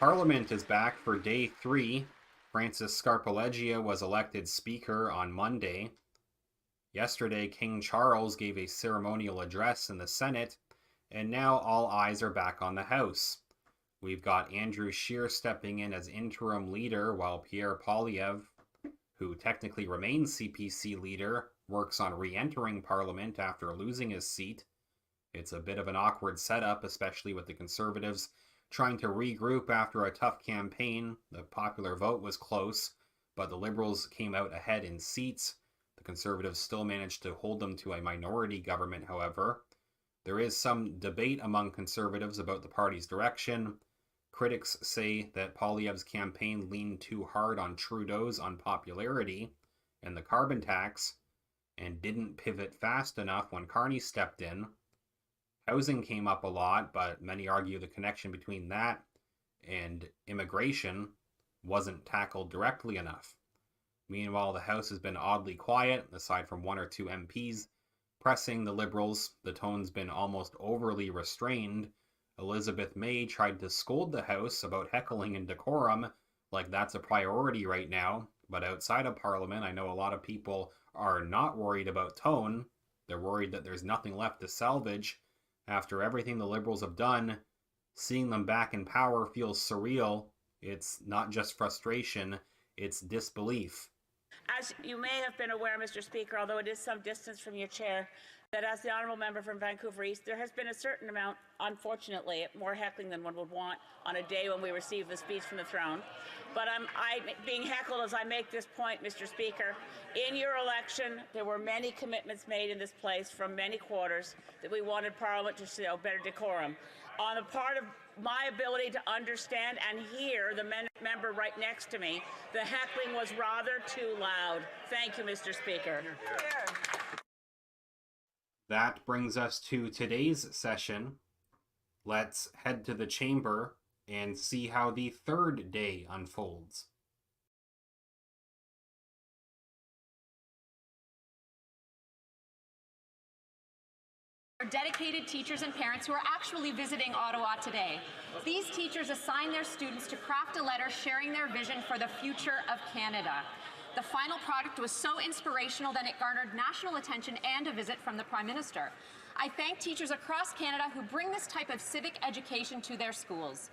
Parliament is back for day 3. Francis Scarpaleggia was elected Speaker on Monday. Yesterday, King Charles gave a ceremonial address in the Senate, and now all eyes are back on the House. We've got Andrew Scheer stepping in as interim leader, while Pierre Poilievre, who technically remains CPC leader, works on re-entering Parliament after losing his seat. It's a bit of an awkward setup, especially with the Conservatives trying to regroup after a tough campaign. The popular vote was close, but the Liberals came out ahead in seats. The Conservatives still managed to hold them to a minority government, however. There is some debate among Conservatives about the party's direction. Critics say that Poilievre's campaign leaned too hard on Trudeau's unpopularity and the carbon tax, and didn't pivot fast enough when Carney stepped in. Housing came up a lot, but many argue the connection between that and immigration wasn't tackled directly enough. Meanwhile, the House has been oddly quiet, aside from 1 or 2 MPs pressing the Liberals. The tone's been almost overly restrained. Elizabeth May tried to scold the House about heckling and decorum, like that's a priority right now. But outside of Parliament, I know a lot of people are not worried about tone. They're worried that there's nothing left to salvage. After everything the Liberals have done, seeing them back in power feels surreal. It's not just frustration, it's disbelief. As you may have been aware, Mr. Speaker, although it is some distance from your chair, that as the honourable member from Vancouver East, there has been a certain amount, unfortunately, more heckling than one would want on a day when we receive the speech from the throne. But I'm being heckled as I make this point, Mr. Speaker. In your election, there were many commitments made in this place from many quarters that we wanted Parliament to show better decorum. On the part of my ability to understand and hear the member right next to me, the heckling was rather too loud. Thank you, Mr. Speaker. That brings us to today's session. Let's head to the chamber and see how the third day unfolds. Dedicated teachers and parents who are actually visiting Ottawa today. These teachers assign their students to craft a letter sharing their vision for the future of Canada. The final product was so inspirational that it garnered national attention and a visit from the Prime Minister. I thank teachers across Canada who bring this type of civic education to their schools.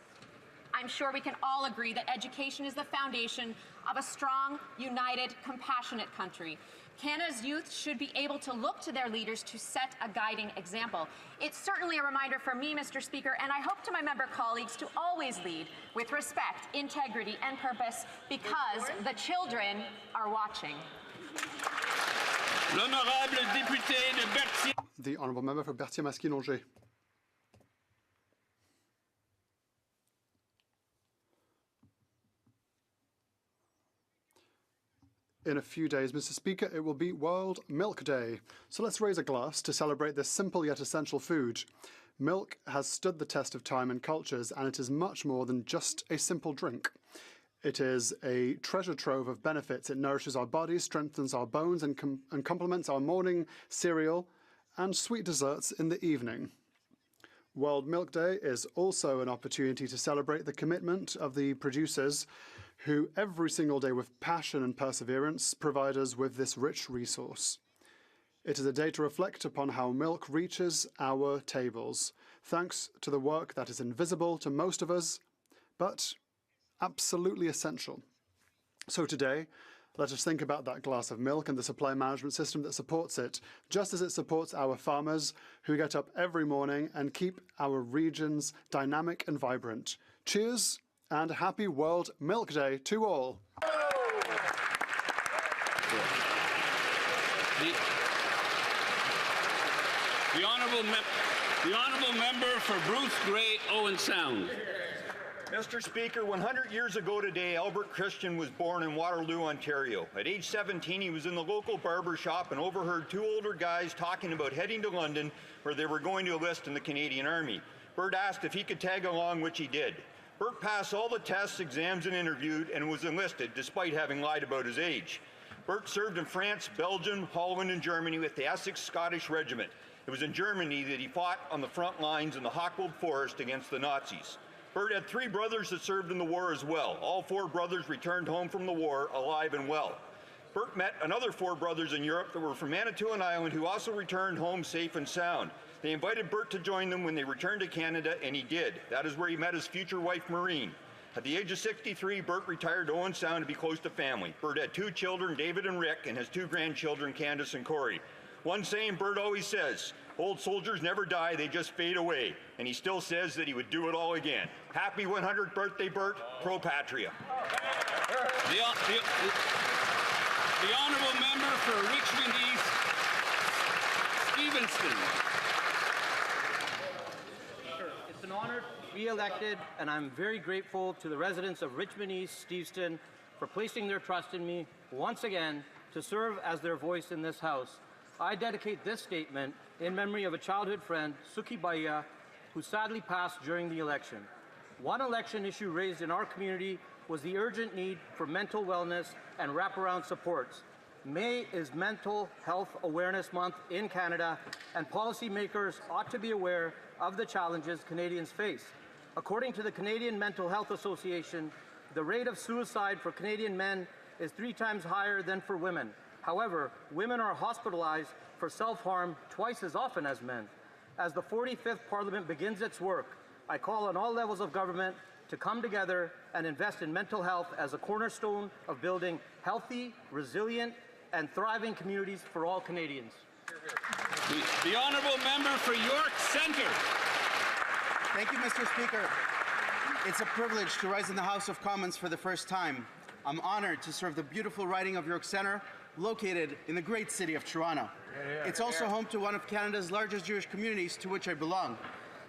I'm sure we can all agree that education is the foundation of a strong, united, compassionate country. Canada's youth should be able to look to their leaders to set a guiding example. It's certainly a reminder for me, Mr. Speaker, and I hope to my member colleagues to always lead with respect, integrity, and purpose, because the children are watching. L'honorable député de Berthier. The honourable member for Berthier-Masquis-Longet. In a few days, Mr. Speaker, it will be World Milk Day. So let's raise a glass to celebrate this simple yet essential food. Milk has stood the test of time and cultures, and it is much more than just a simple drink. It is a treasure trove of benefits. It nourishes our bodies, strengthens our bones, and complements our morning cereal and sweet desserts in the evening. World Milk Day is also an opportunity to celebrate the commitment of the producers who every single day with passion and perseverance provide us with this rich resource. It is a day to reflect upon how milk reaches our tables, thanks to the work that is invisible to most of us, but absolutely essential. So today, let us think about that glass of milk and the supply management system that supports it, just as it supports our farmers who get up every morning and keep our regions dynamic and vibrant. Cheers! And happy World Milk Day to all. The honourable member for Bruce Grey, Owen Sound. Mr. Speaker, 100 years ago today, Albert Christian was born in Waterloo, Ontario. At age 17, he was in the local barber shop and overheard 2 older guys talking about heading to London, where they were going to enlist in the Canadian Army. Bert asked if he could tag along, which he did. Bert passed all the tests, exams, and interviewed, and was enlisted despite having lied about his age. Bert served in France, Belgium, Holland, and Germany with the Essex Scottish Regiment. It was in Germany that he fought on the front lines in the Hochwald Forest against the Nazis. Bert had 3 brothers that served in the war as well. All 4 brothers returned home from the war alive and well. Bert met another 4 brothers in Europe that were from Manitoulin Island who also returned home safe and sound. They invited Bert to join them when they returned to Canada, and he did. That is where he met his future wife, Maureen. At the age of 63, Bert retired to Owen Sound to be close to family. Bert had 2 children, David and Rick, and his 2 grandchildren, Candace and Corey. One saying Bert always says, old soldiers never die, they just fade away. And he still says that he would do it all again. Happy 100th birthday, Bert. Pro Patria. The honourable member for Richmond East, Stevenston. It's an honor to be elected, and I'm very grateful to the residents of Richmond East, Stevenston, for placing their trust in me once again to serve as their voice in this House. I dedicate this statement in memory of a childhood friend, Suki Baya, who sadly passed during the election. One election issue raised in our community was the urgent need for mental wellness and wraparound supports. May is Mental Health Awareness Month in Canada, and policymakers ought to be aware of the challenges Canadians face. According to the Canadian Mental Health Association, the rate of suicide for Canadian men is 3 times higher than for women. However, women are hospitalized for self-harm twice as often as men. As the 45th Parliament begins its work, I call on all levels of government to come together and invest in mental health as a cornerstone of building healthy, resilient, and thriving communities for all Canadians. The honourable member for York Centre. Thank you, Mr. Speaker. It's a privilege to rise in the House of Commons for the first time. I'm honored to serve the beautiful riding of York Centre, located in the great city of Toronto. It's also home to one of Canada's largest Jewish communities, to which I belong.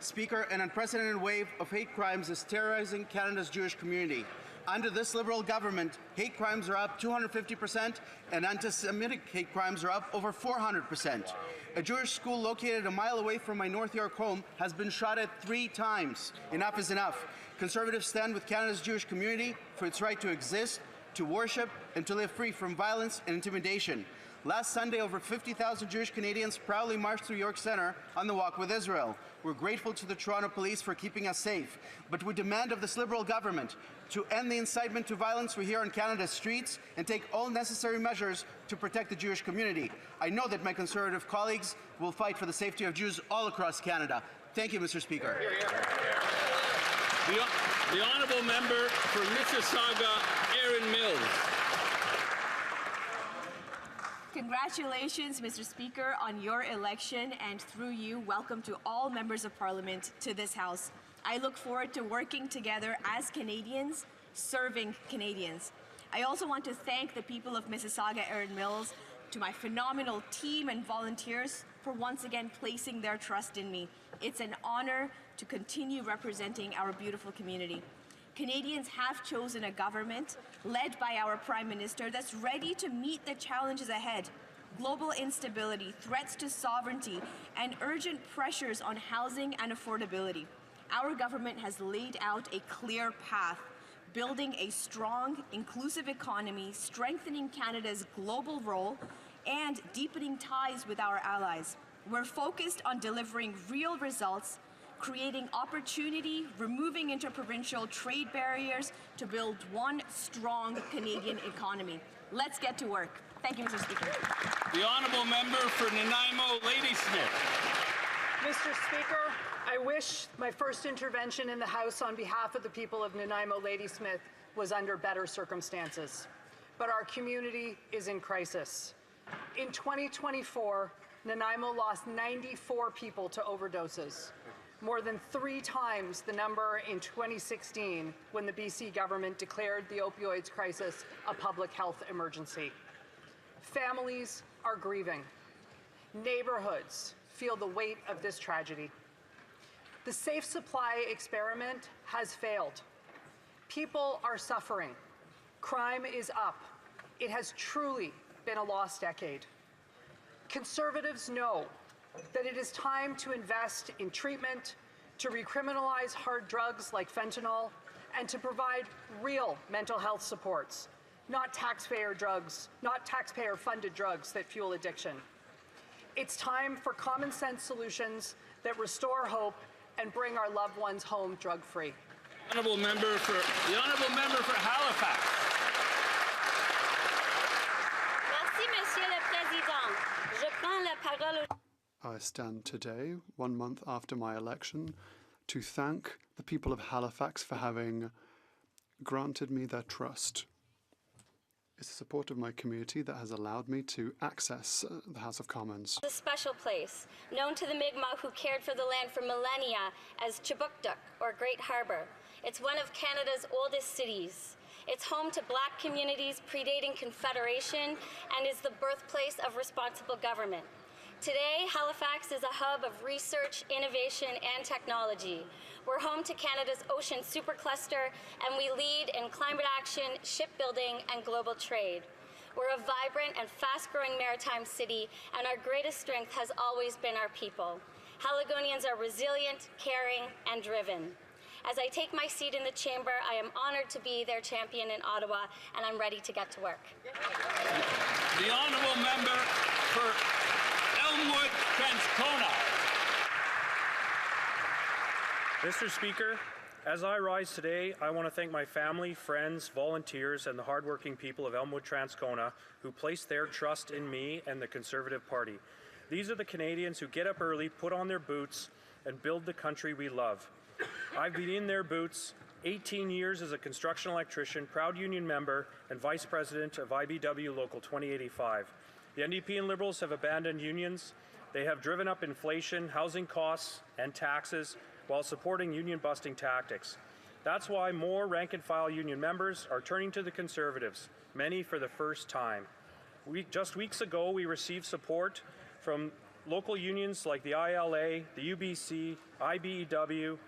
Speaker, an unprecedented wave of hate crimes is terrorizing Canada's Jewish community. Under this Liberal government, hate crimes are up 250% and anti-Semitic hate crimes are up over 400%. A Jewish school located a mile away from my North York home has been shot at 3 times. Enough is enough. Conservatives stand with Canada's Jewish community for its right to exist, to worship, and to live free from violence and intimidation. Last Sunday, over 50,000 Jewish Canadians proudly marched through York Centre on the Walk with Israel. We're grateful to the Toronto Police for keeping us safe, but we demand of this Liberal government to end the incitement to violence we hear on Canada's streets and take all necessary measures to protect the Jewish community. I know that my Conservative colleagues will fight for the safety of Jews all across Canada. Thank you, Mr. Speaker. The honourable member for Mississauga, Erin Mills. Congratulations, Mr. Speaker, on your election, and through you, welcome to all members of Parliament to this House. I look forward to working together as Canadians, serving Canadians. I also want to thank the people of Mississauga, Erin Mills, to my phenomenal team and volunteers for once again placing their trust in me. It's an honor to continue representing our beautiful community. Canadians have chosen a government led by our Prime Minister that's ready to meet the challenges ahead. Global instability, threats to sovereignty, and urgent pressures on housing and affordability. Our government has laid out a clear path, building a strong, inclusive economy, strengthening Canada's global role, and deepening ties with our allies. We're focused on delivering real results, creating opportunity, removing interprovincial trade barriers to build one strong Canadian economy. Let's get to work. Thank you, Mr. Speaker. The honourable member for Nanaimo, Ladysmith. Mr. Speaker, I wish my first intervention in the House on behalf of the people of Nanaimo, Ladysmith was under better circumstances. But our community is in crisis. In 2024, Nanaimo lost 94 people to overdoses, more than 3 times the number in 2016 when the BC government declared the opioids crisis a public health emergency. Families are grieving. Neighborhoods feel the weight of this tragedy. The safe supply experiment has failed. People are suffering. Crime is up. It has truly been a lost decade. Conservatives know that it is time to invest in treatment, to recriminalize hard drugs like fentanyl, and to provide real mental health supports, not taxpayer drugs, not taxpayer-funded drugs that fuel addiction. It's time for common sense solutions that restore hope and bring our loved ones home drug-free. Honourable member for Halifax. Merci, Monsieur le Président. Je prends la parole. I stand today, 1 month after my election, to thank the people of Halifax for having granted me their trust. It's the support of my community that has allowed me to access the House of Commons. A special place, known to the Mi'kmaq who cared for the land for millennia as Chibuktuk, or Great Harbour. It's one of Canada's oldest cities. It's home to Black communities predating Confederation and is the birthplace of responsible government. Today, Halifax is a hub of research, innovation, and technology. We're home to Canada's ocean supercluster, and we lead in climate action, shipbuilding, and global trade. We're a vibrant and fast-growing maritime city, and our greatest strength has always been our people. Haligonians are resilient, caring, and driven. As I take my seat in the chamber, I am honored to be their champion in Ottawa, and I'm ready to get to work. The honourable member for Elmwood, Transcona. Mr. Speaker, as I rise today, I want to thank my family, friends, volunteers, and the hardworking people of Elmwood, Transcona who placed their trust in me and the Conservative Party. These are the Canadians who get up early, put on their boots, and build the country we love. I've been in their boots 18 years as a construction electrician, proud union member, and vice president of IBW Local 2085. The NDP and Liberals have abandoned unions. They have driven up inflation, housing costs, and taxes while supporting union-busting tactics. That's why more rank-and-file union members are turning to the Conservatives, many for the first time. Just weeks ago, we received support from local unions like the ILA, the UBC, IBEW,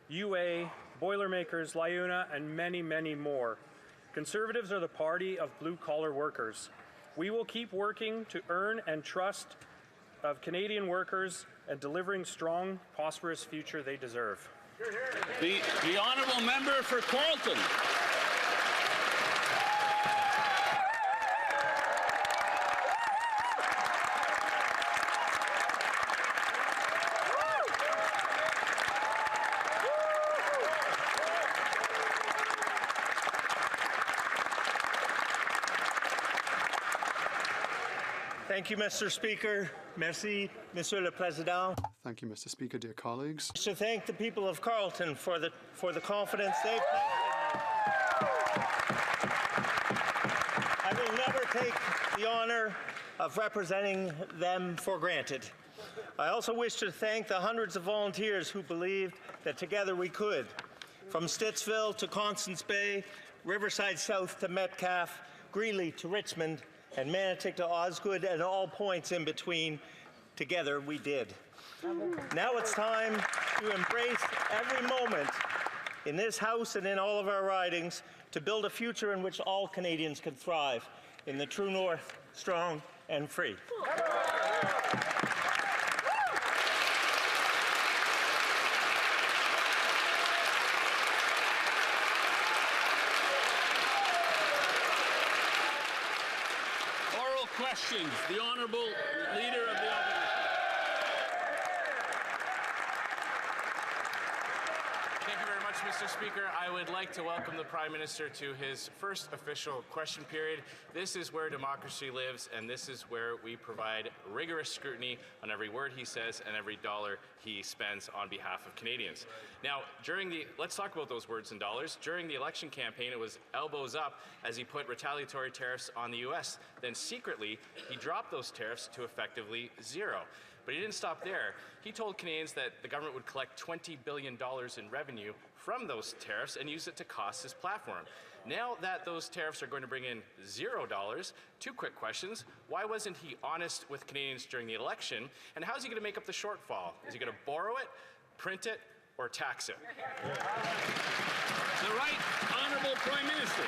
UA, Boilermakers, LIUNA, and many, many more. Conservatives are the party of blue-collar workers. We will keep working to earn and trust of Canadian workers and delivering strong, prosperous future they deserve. The honourable member for Carlton. Thank you, Mr. Speaker. Merci, Monsieur le Président. Thank you, Mr. Speaker, dear colleagues. To thank the people of Carlton for the confidence they've placed in me. I will never take the honour of representing them for granted. I also wish to thank the hundreds of volunteers who believed that together we could. From Stittsville to Constance Bay, Riverside South to Metcalfe, Greeley to Richmond, and Manotick to Osgood, and all points in between, together we did. Now it's time to embrace every moment in this House and in all of our ridings to build a future in which all Canadians can thrive in the true North, strong and free. Questions. The Honourable Leader of the Opposition. Thank you very much, Mr. Speaker. I would like to welcome the Prime Minister to his first official question period. This is where democracy lives, and this is where we provide rigorous scrutiny on every word he says and every dollar he spends on behalf of Canadians. Now, let's talk about those words and dollars. During the election campaign, it was elbows up as he put retaliatory tariffs on the U.S. Then secretly, he dropped those tariffs to effectively zero. But he didn't stop there. He told Canadians that the government would collect $20 billion in revenue from those tariffs and use it to cost his platform. Now that those tariffs are going to bring in $0, two quick questions. Why wasn't he honest with Canadians during the election? And how is he going to make up the shortfall? Is he going to borrow it, print it, or tax it? The Right Honourable Prime Minister.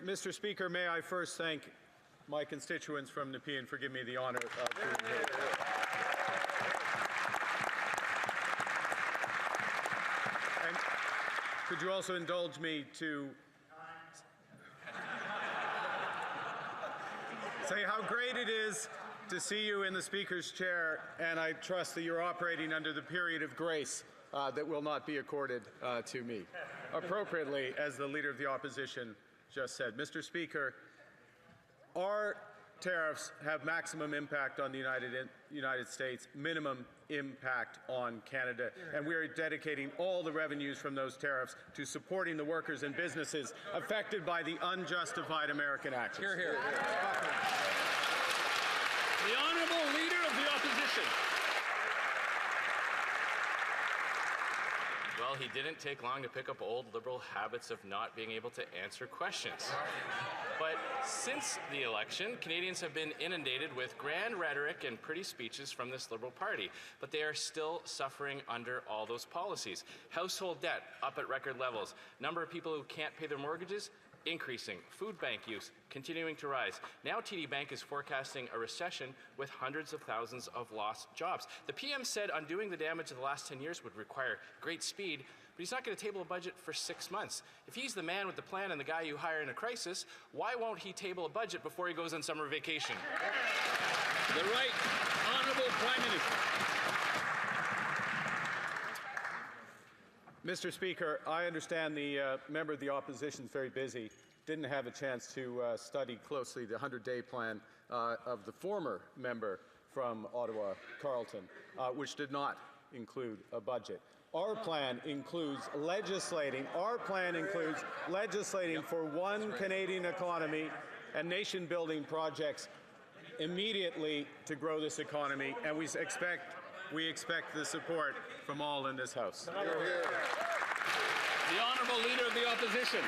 Mr. Speaker, may I first thank my constituents from Nepean for giving me the honour of being here. And could you also indulge me to say how great it is to see you in the Speaker's chair, and I trust that you're operating under the period of grace that will not be accorded to me. Appropriately, as the Leader of the Opposition just said. Mr. Speaker, our tariffs have maximum impact on the United States, minimum impact on Canada, and we are dedicating all the revenues from those tariffs to supporting the workers and businesses affected by the unjustified American actions. Hear, hear. The Honourable Leader of the Opposition. Well, he didn't take long to pick up old Liberal habits of not being able to answer questions. But since the election, Canadians have been inundated with grand rhetoric and pretty speeches from this Liberal Party, but they are still suffering under all those policies. Household debt up at record levels, number of people who can't pay their mortgages increasing, food bank use continuing to rise. Now TD Bank is forecasting a recession with hundreds of thousands of lost jobs. The PM said undoing the damage of the last 10 years would require great speed, but he's not going to table a budget for 6 months. If he's the man with the plan and the guy you hire in a crisis, why won't he table a budget before he goes on summer vacation? The Right Honourable Prime Minister. Mr. Speaker, I understand the member of the opposition is very busy, didn't have a chance to study closely the 100-day plan of the former member from Ottawa, Carlton, which did not include a budget. Our plan includes legislating for one Canadian economy and nation-building projects immediately to grow this economy, and we expect the support from all in this House. The Honourable Leader of the Opposition.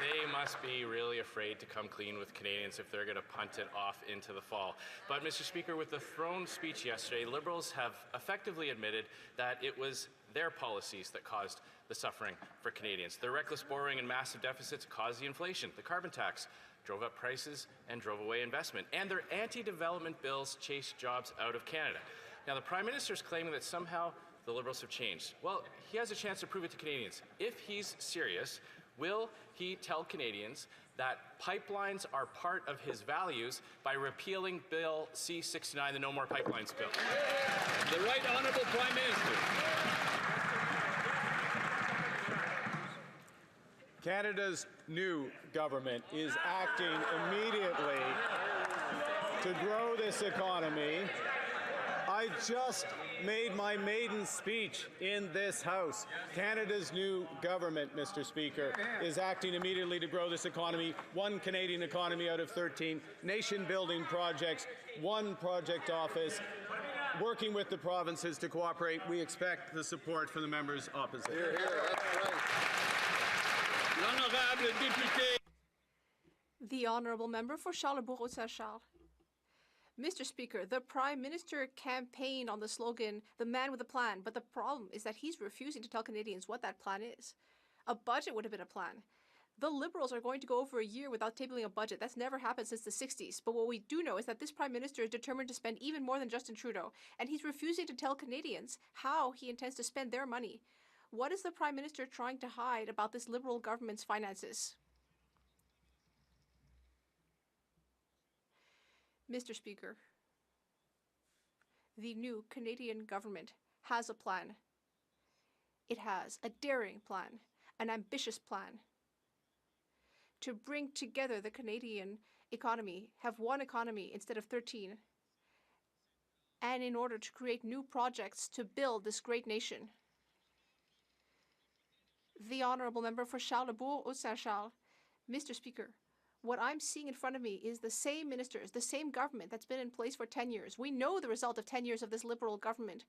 They must be really afraid to come clean with Canadians if they're going to punt it off into the fall. But, Mr. Speaker, with the throne speech yesterday, Liberals have effectively admitted that it was their policies that caused the suffering for Canadians. Their reckless borrowing and massive deficits caused the inflation. The carbon tax drove up prices and drove away investment. And their anti-development bills chased jobs out of Canada. Now, the Prime Minister is claiming that somehow the Liberals have changed. Well, he has a chance to prove it to Canadians. If he's serious, will he tell Canadians that pipelines are part of his values by repealing Bill C-69, the No More Pipelines bill? The Right Honourable Prime Minister. Canada's new government is acting immediately to grow this economy. I just made my maiden speech in this House. Canada's new government, Mr. Speaker, is acting immediately to grow this economy. One Canadian economy out of 13, nation-building projects, one project office, working with the provinces to cooperate. We expect the support from the members opposite. Hear, hear. That's right. L'honorable député. The Honourable Member for Charlebourg-Saint-Charles. Mr. Speaker, the Prime Minister campaigned on the slogan, "The man with a plan," but the problem is that he's refusing to tell Canadians what that plan is. A budget would have been a plan. The Liberals are going to go over a year without tabling a budget. That's never happened since the 60s. But what we do know is that this Prime Minister is determined to spend even more than Justin Trudeau, and he's refusing to tell Canadians how he intends to spend their money. What is the Prime Minister trying to hide about this Liberal government's finances? Mr. Speaker, the new Canadian government has a plan. It has a daring plan, an ambitious plan to bring together the Canadian economy, have one economy instead of 13, and in order to create new projects to build this great nation. The Honourable Member for Charlebourg-Saint-Charles. Mr. Speaker, what I'm seeing in front of me is the same ministers, the same government that's been in place for 10 years. We know the result of 10 years of this Liberal government.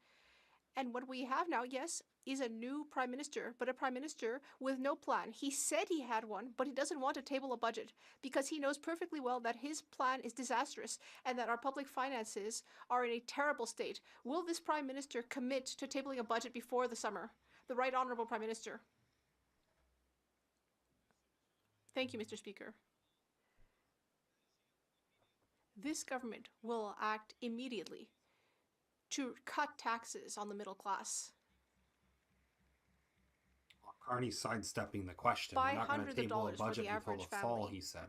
And what we have now, yes, is a new Prime Minister, but a Prime Minister with no plan. He said he had one, but he doesn't want to table a budget because he knows perfectly well that his plan is disastrous and that our public finances are in a terrible state. Will this Prime Minister commit to tabling a budget before the summer? The Right Honourable Prime Minister. Thank you, Mr. Speaker. This government will act immediately to cut taxes on the middle class. Carney's sidestepping the question. By We're not going to hundreds of table a dollars for budget the before average the fall, family. he said.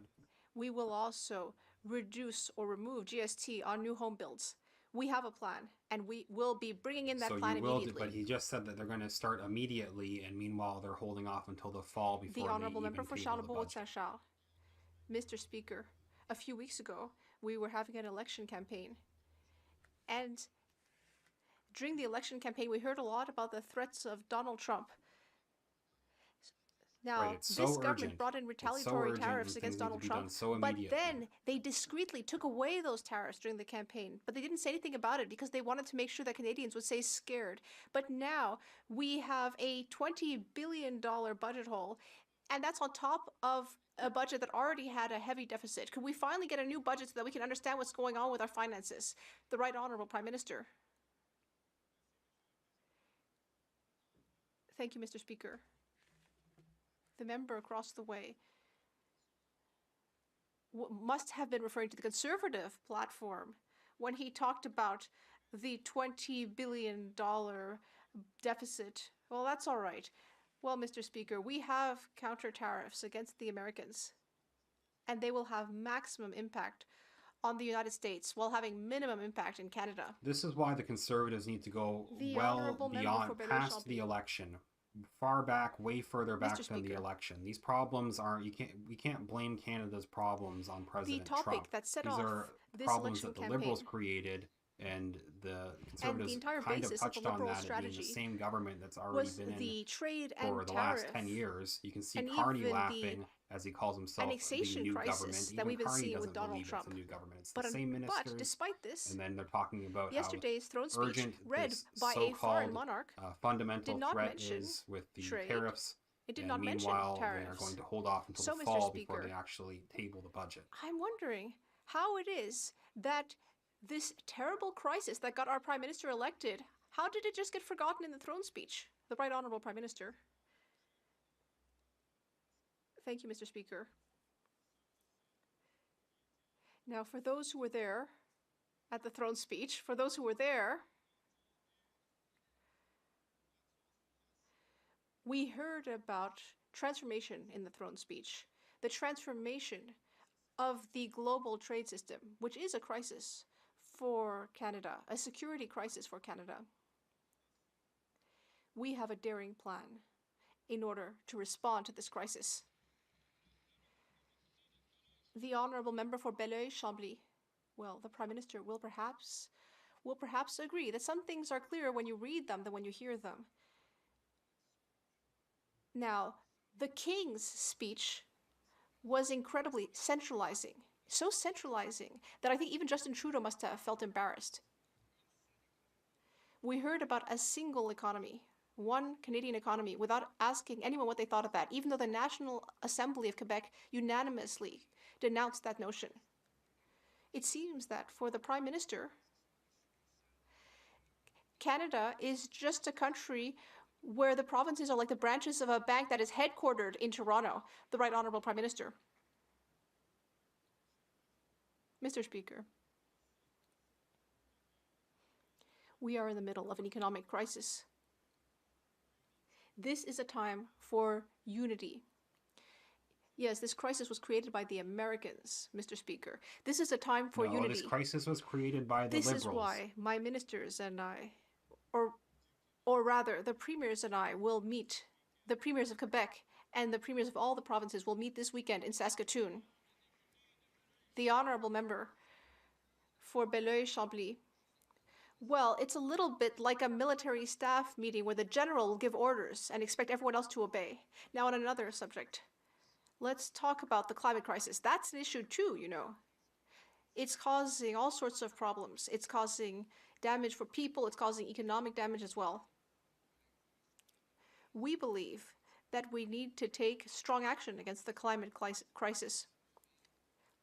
We will also reduce or remove GST on new home builds. We have a plan, and we will be bringing in that So plan you will, immediately. but he just said that they're going to start immediately, and meanwhile they're holding off until the fall The before they Honourable even Member for table the Charlebourg budget. Saint-Charles. Mr. Speaker, a few weeks ago, we were having an election campaign. And during the election campaign, we heard a lot about the threats of Donald Trump. Now, Right, it's this so government urgent. brought in It's so retaliatory urgent, tariffs and things against need to Donald be Trump, done so but immediately. then they discreetly took away those tariffs during the campaign. But they didn't say anything about it because they wanted to make sure that Canadians would stay scared. But now we have a $20 billion budget hole, and that's on top of a budget that already had a heavy deficit. Could we finally get a new budget so that we can understand what's going on with our finances? The Right Honourable Prime Minister. Thank you, Mr. Speaker. The member across the way must have been referring to the Conservative platform when he talked about the $20 billion deficit. Well, that's all right. Well, Mr. Speaker, we have counter tariffs against the Americans, and they will have maximum impact on the United States while having minimum impact in Canada. This is why the Conservatives need to go The well Honourable Member beyond for Belleuil past the Champlain. election, far back, way further back Mr. than the Speaker. election. These problems aren't. We can't blame Canada's problems on President topic Trump. that set These off are this problems election that the Liberals campaign. created, and the Conservatives entire kind of basis of touched the on Liberal that. It being the strategy same government that's already was been the in trade for and the last tariff 10 years. You can see and Carney even the laughing as he calls himself the annexation new crisis government. that Even we've been Carney seeing doesn't with Donald believe Trump. it's a new government. It's But, the same ministers. but despite this, and then they're talking about yesterday's how throne speech, urgent read this by a foreign so-called monarch, fundamental did not threat mention is with the trade. tariffs. It did and not mention meanwhile, they are tariffs. going to hold off until So, the Mr. fall before Speaker, they actually table the budget. I'm wondering how it is that this terrible crisis that got our Prime Minister elected, how did it just get forgotten in the throne speech? The Right Honourable Prime Minister. Thank you, Mr. Speaker. Now, for those who were there at the throne speech, for those who were there, we heard about transformation in the throne speech, the transformation of the global trade system, which is a crisis for Canada, a security crisis for Canada. We have a daring plan in order to respond to this crisis. The Honourable Member for Belleuil Chambly. Well, the Prime Minister will perhaps agree that some things are clearer when you read them than when you hear them. Now, the King's speech was incredibly centralizing, so centralizing that I think even Justin Trudeau must have felt embarrassed. We heard about a single economy, one Canadian economy, without asking anyone what they thought of that, even though the National Assembly of Quebec unanimously denounced that notion. It seems that for the Prime Minister, Canada is just a country where the provinces are like the branches of a bank that is headquartered in Toronto. The Right Honourable Prime Minister. Mr. Speaker, we are in the middle of an economic crisis. This is a time for unity. Yes, this crisis was created by the Americans, Mr. Speaker. This is a time for unity. This crisis was created by the Liberals. This is why my ministers and I, or rather, the premiers and I will meet, the premiers of Quebec and the premiers of all the provinces will meet this weekend in Saskatoon. The Honourable Member for Belleuil Chambly. Well, it's a little bit like a military staff meeting where the general will give orders and expect everyone else to obey. Now, on another subject, let's talk about the climate crisis. That's an issue too, you know. It's causing all sorts of problems. It's causing damage for people. It's causing economic damage as well. We believe that we need to take strong action against the climate crisis.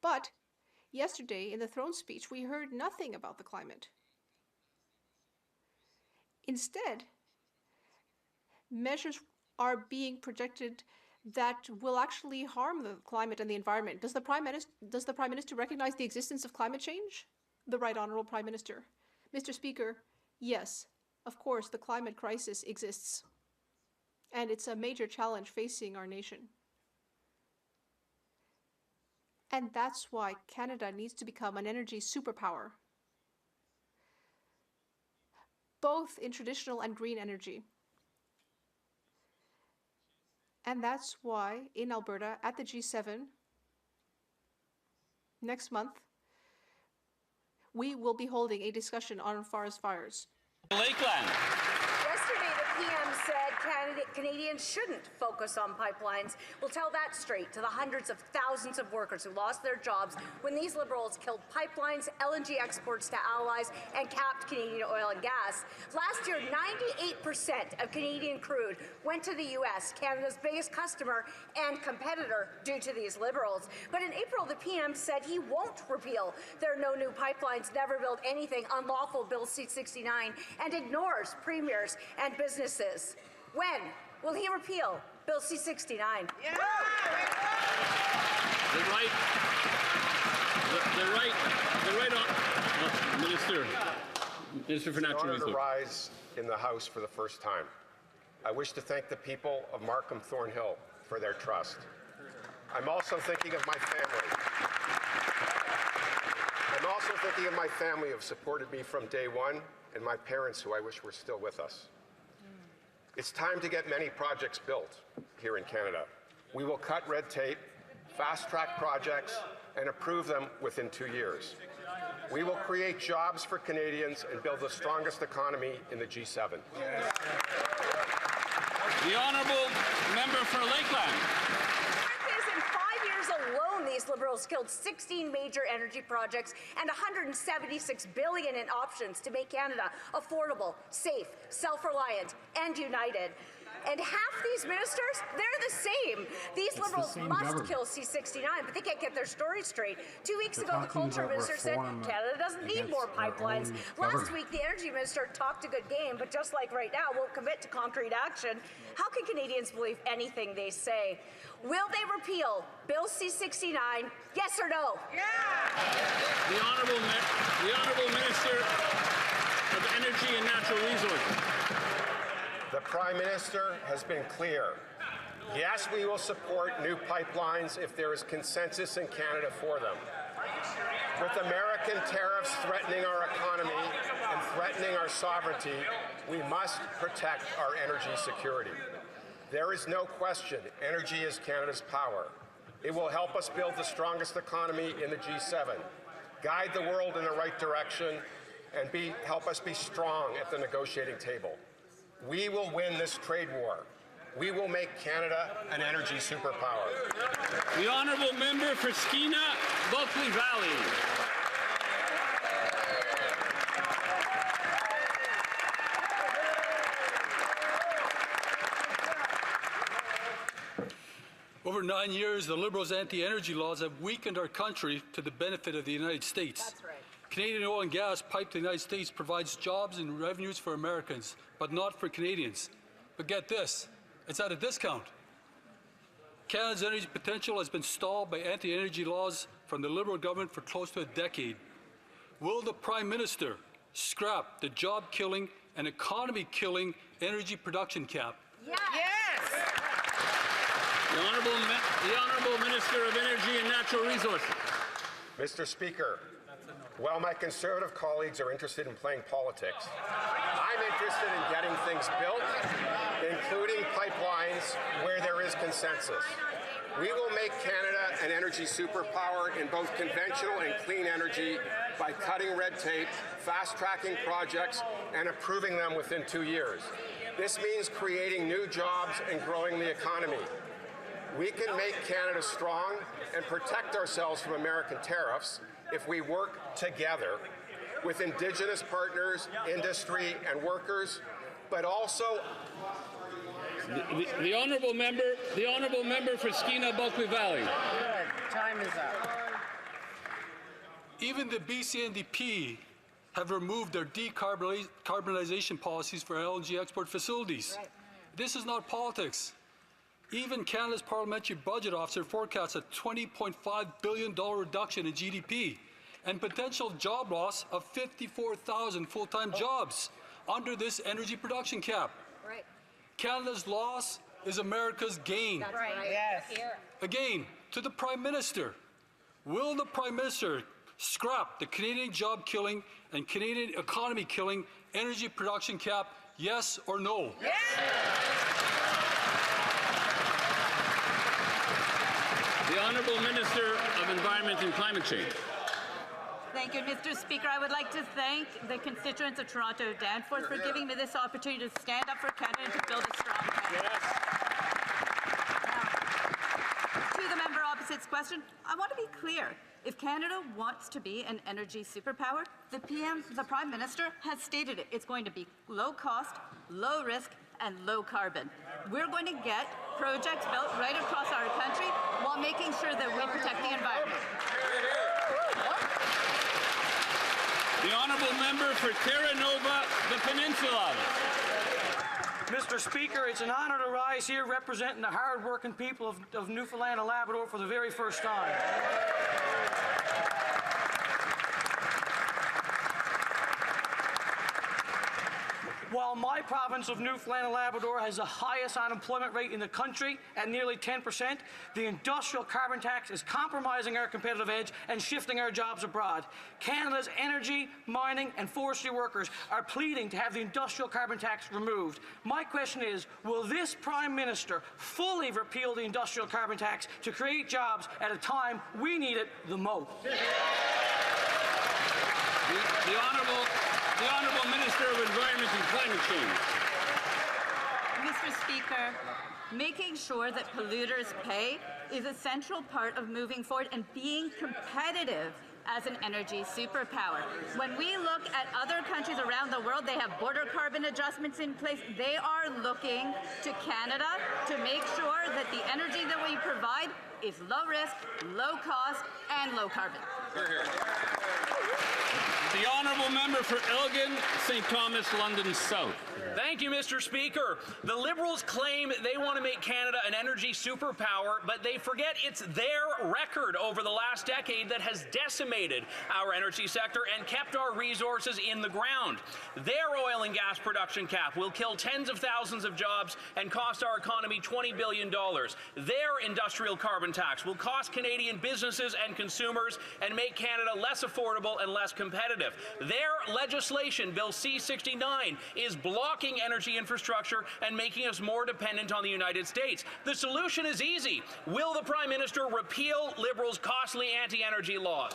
But yesterday in the throne speech, we heard nothing about the climate. Instead, measures are being projected that will actually harm the climate and the environment. Does the Prime Minister recognize the existence of climate change? The Right Honourable Prime Minister. Mr. Speaker, yes, of course, the climate crisis exists. And it's a major challenge facing our nation. And that's why Canada needs to become an energy superpower, both in traditional and green energy. And that's why in Alberta, at the G7, next month, we will be holding a discussion on forest fires. Lakeland. Yesterday, the PM said Canadians shouldn't focus on pipelines. We'll tell that straight to the hundreds of thousands of workers who lost their jobs when these Liberals killed pipelines, LNG exports to allies, and capped Canadian oil and gas. Last year, 98% of Canadian crude went to the U.S., Canada's biggest customer and competitor, due to these Liberals. But in April, the PM said he won't repeal their No New Pipelines, Never Build Anything unlawful Bill C-69 and ignores premiers and businesses. When will he repeal Bill C-69? Yeah. Minister for Natural Resources. To rise in the House for the first time. I wish to thank the people of Markham Thornhill for their trust. I'm also thinking of my family. I'm also thinking of my family who have supported me from day one, and my parents who I wish were still with us. It's time to get many projects built here in Canada. We will cut red tape, fast-track projects, and approve them within 2 years. We will create jobs for Canadians and build the strongest economy in the G7. The honourable member for Lakeland. In 5 years alone, these Liberals killed 16 major energy projects and $176 billion in options to make Canada affordable, safe, self-reliant, and united. And half these ministers, they're the same. These Liberals must kill C-69, but they can't get their story straight. 2 weeks ago, the Culture Minister said Canada doesn't need more pipelines. Last week, the Energy Minister talked a good game, but just like right now, won't commit to concrete action. How can Canadians believe anything they say? Will they repeal Bill C-69? Yes or no? Yeah! The Honourable Minister of Energy and Natural Resources. The Prime Minister has been clear. Yes, we will support new pipelines if there is consensus in Canada for them. With American tariffs threatening our economy and threatening our sovereignty, we must protect our energy security. There is no question energy is Canada's power. It will help us build the strongest economy in the G7, guide the world in the right direction, and help us be strong at the negotiating table. We will win this trade war. We will make Canada an energy superpower. The honourable member for Skeena, Bulkley Valley. Over 9 years, the Liberals' anti-energy laws have weakened our country to the benefit of the United States. That's right. Canadian oil and gas piped to the United States provides jobs and revenues for Americans, but not for Canadians. But get this, it's at a discount. Canada's energy potential has been stalled by anti-energy laws from the Liberal government for close to a decade. Will the Prime Minister scrap the job-killing and economy-killing energy production cap? Yes! The Honourable Minister of Energy and Natural Resources. Mr. Speaker, while my Conservative colleagues are interested in playing politics, I'm interested in getting things built, including pipelines where there is consensus. We will make Canada an energy superpower in both conventional and clean energy by cutting red tape, fast-tracking projects, and approving them within 2 years. This means creating new jobs and growing the economy. We can make Canada strong and protect ourselves from American tariffs if we work together with Indigenous partners, industry, and workers, but also the honourable member for Skeena, Bulkley Valley. Good. Time is up. Even the BC NDP have removed their decarbonization policies for LNG export facilities. Right. This is not politics. Even Canada's Parliamentary Budget Officer forecasts a $20.5 billion reduction in GDP and potential job loss of 54,000 full-time jobs under this energy production cap. Right. Canada's loss is America's gain. That's right. Yes. Again, to the Prime Minister, Will the Prime Minister scrap the Canadian job killing and Canadian economy killing energy production cap, yes or no? Yes. The Honourable Minister of Environment and Climate Change. Thank you, Mr. Speaker. I would like to thank the constituents of Toronto Danforth for giving me this opportunity to stand up for Canada and to build a strong Canada. Now, to the member opposite's question, I want to be clear. If Canada wants to be an energy superpower, the Prime Minister has stated it. It's going to be low cost, low risk, and low carbon. We're going to get projects built right across our country while making sure that we protect the environment. The Honourable Member for Terra Nova, the Peninsula. Mr. Speaker, it's an honor to rise here representing the hard-working people of Newfoundland and Labrador for the very first time. While my province of Newfoundland and Labrador has the highest unemployment rate in the country at nearly 10%, the industrial carbon tax is compromising our competitive edge and shifting our jobs abroad. Canada's energy, mining and forestry workers are pleading to have the industrial carbon tax removed. My question is, will this Prime Minister fully repeal the industrial carbon tax to create jobs at a time we need it the most? The Honourable Minister of Environment and Climate Change. Mr. Speaker, making sure that polluters pay is a central part of moving forward and being competitive as an energy superpower. When we look at other countries around the world, they have border carbon adjustments in place. They are looking to Canada to make sure that the energy that we provide is low risk, low cost, and low carbon. The Honourable Member for Elgin, St. Thomas, London South. Thank you, Mr. Speaker. The Liberals claim they want to make Canada an energy superpower, but they forget it's their record over the last decade that has decimated our energy sector and kept our resources in the ground. Their oil and gas production cap will kill tens of thousands of jobs and cost our economy $20 billion. Their industrial carbon tax will cost Canadian businesses and consumers and make Canada less affordable and less competitive. Their legislation, Bill C-69, is blocking energy infrastructure and making us more dependent on the United States. The solution is easy. Will the Prime Minister repeal Liberals' costly anti-energy laws?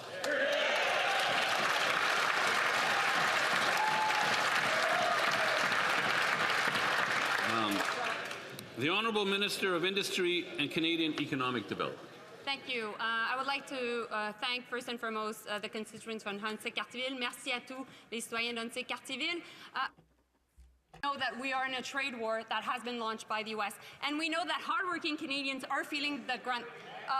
The Honourable Minister of Industry and Canadian Economic Development. Thank you. I would like to thank first and foremost the constituents from Hunsey-Cartierville. Merci à tous les citoyens d'Hunsey-Cartierville. Know that we are in a trade war that has been launched by the U.S. and we know that hardworking Canadians are feeling the grunt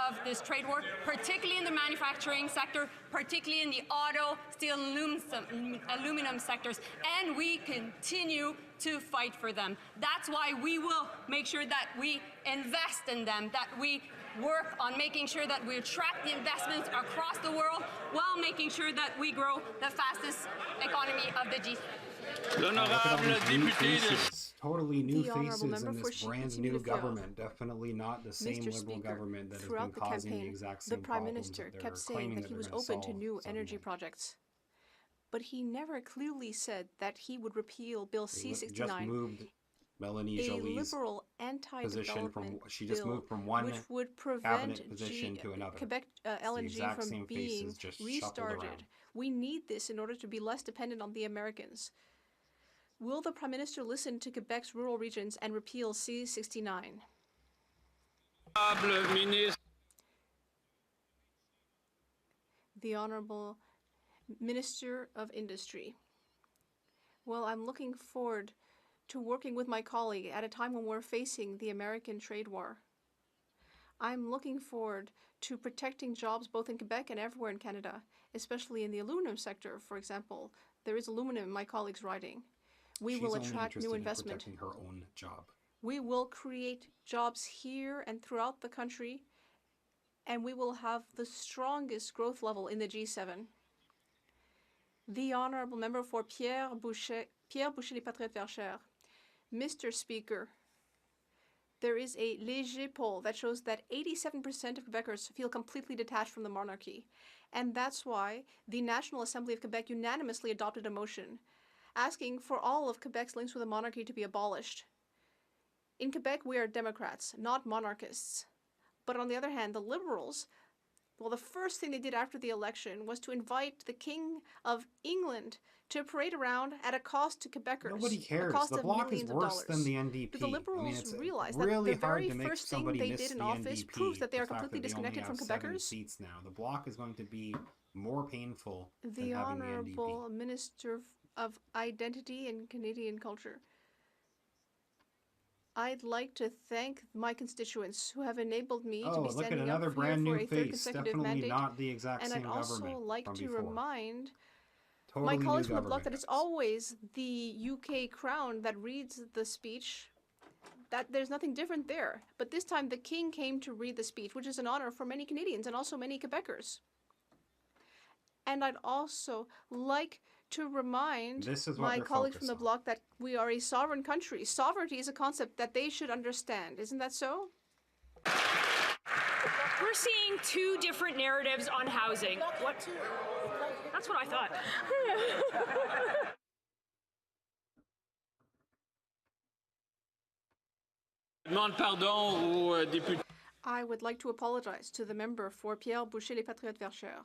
of this trade war, particularly in the manufacturing sector, particularly in the auto, steel, and aluminum sectors, and we continue to fight for them. That's why we will make sure that we invest in them, that we work on making sure that we attract the investments across the world while making sure that we grow the fastest economy of the G7. Totally new faces in this brand new government. Definitely not the same Liberal government that has been causing the exact same the Prime problems Minister that kept they're saying claiming that he was they're gonna open to solve new energy suddenly. projects. But he never clearly said that he would repeal Bill Just C-69, moved Melanie a Jolie's liberal position from anti-development she just bill moved from one which would prevent cabinet position to another. Quebec It's the LNG exact from same being faces just shuffled restarted. around. We need this in order to be less dependent on the Americans. Will the Prime Minister listen to Quebec's rural regions and repeal C-69? The Honourable Minister of Industry. Well, I'm looking forward to working with my colleague at a time when we're facing the American trade war. I'm looking forward to protecting jobs both in Quebec and everywhere in Canada, especially in the aluminum sector, for example. There is aluminum in my colleague's riding. We will attract new investment. In her own job. We will create jobs here and throughout the country, and we will have the strongest growth level in the G7. The Honourable Member for Pierre Boucher les Patriotes Verchères. Mr. Speaker, There is a Léger poll that shows that 87% of Quebecers feel completely detached from the monarchy. And that's why the National Assembly of Quebec unanimously adopted a motion asking for all of Quebec's links with the monarchy to be abolished. In Quebec, we are Democrats, not monarchists. But on the other hand, the Liberals, well, the first thing they did after the election was to invite the King of England to parade around at a cost to Quebecers. Nobody cares. A cost The of Bloc is millions of worse dollars. than the NDP. Do the Liberals it's realize really that the hard very to make first thing somebody they miss did in the office NDP, proves that they the are fact completely that they only disconnected from have 7 Quebecers? seats now. The Bloc is going to be more painful than The having the NDP. Honourable Minister of Identity and Canadian Culture. I'd like to thank my constituents who have enabled me to be Look at standing another up here brand for new a third face. consecutive Definitely mandate. not the exact And same I'd also government like from to before. remind Totally my new colleagues from the Bloc government. that it's always the UK Crown that reads the speech. That there's nothing different there. But this time the King came to read the speech, which is an honor for many Canadians and also many Quebecers. And I'd also like to remind my colleagues from the Bloc that we are a sovereign country. Sovereignty is a concept that they should understand. Isn't that so? We're seeing two different narratives on housing. What? That's what I thought. I would like to apologize to the member for Pierre Boucher les Patriotes Verchères.